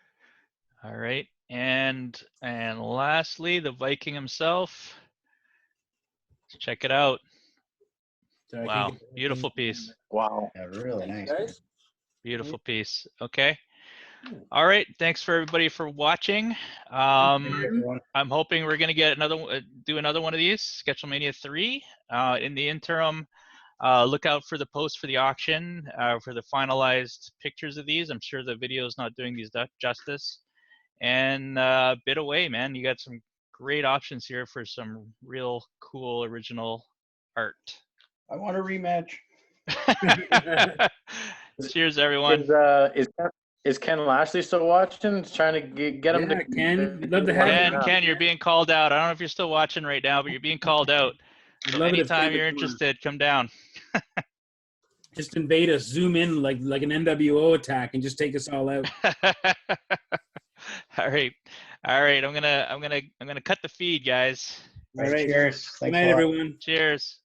All right. And lastly, the Viking himself. Check it out. So I can Wow. get- Beautiful piece. Wow. Yeah, really nice. Guys? Beautiful piece. Okay. All right. Thanks for everybody for watching. Everyone. I'm hoping we're going to get do another one of these, Sketchlemania 3. In the interim, look out for the post for the auction for the finalized pictures of these. I'm sure the video is not doing these justice. And bid away, man. You got some great options here for some real cool original art. I want a rematch. Cheers, everyone. Is Ken Lashley still watching? Trying to get him Yeah, to Ken, we'd love to have him. Ken, you're being called out. I don't know if you're still watching right now, but you're being called out. We'd So love it if anytime Ken you're would come on. interested, come down. Just invade us, zoom in like an NWO attack, and just take us all out. All right. I'm gonna cut the feed, guys. All right. Cheers. Good Thanks a night, lot. everyone. Cheers.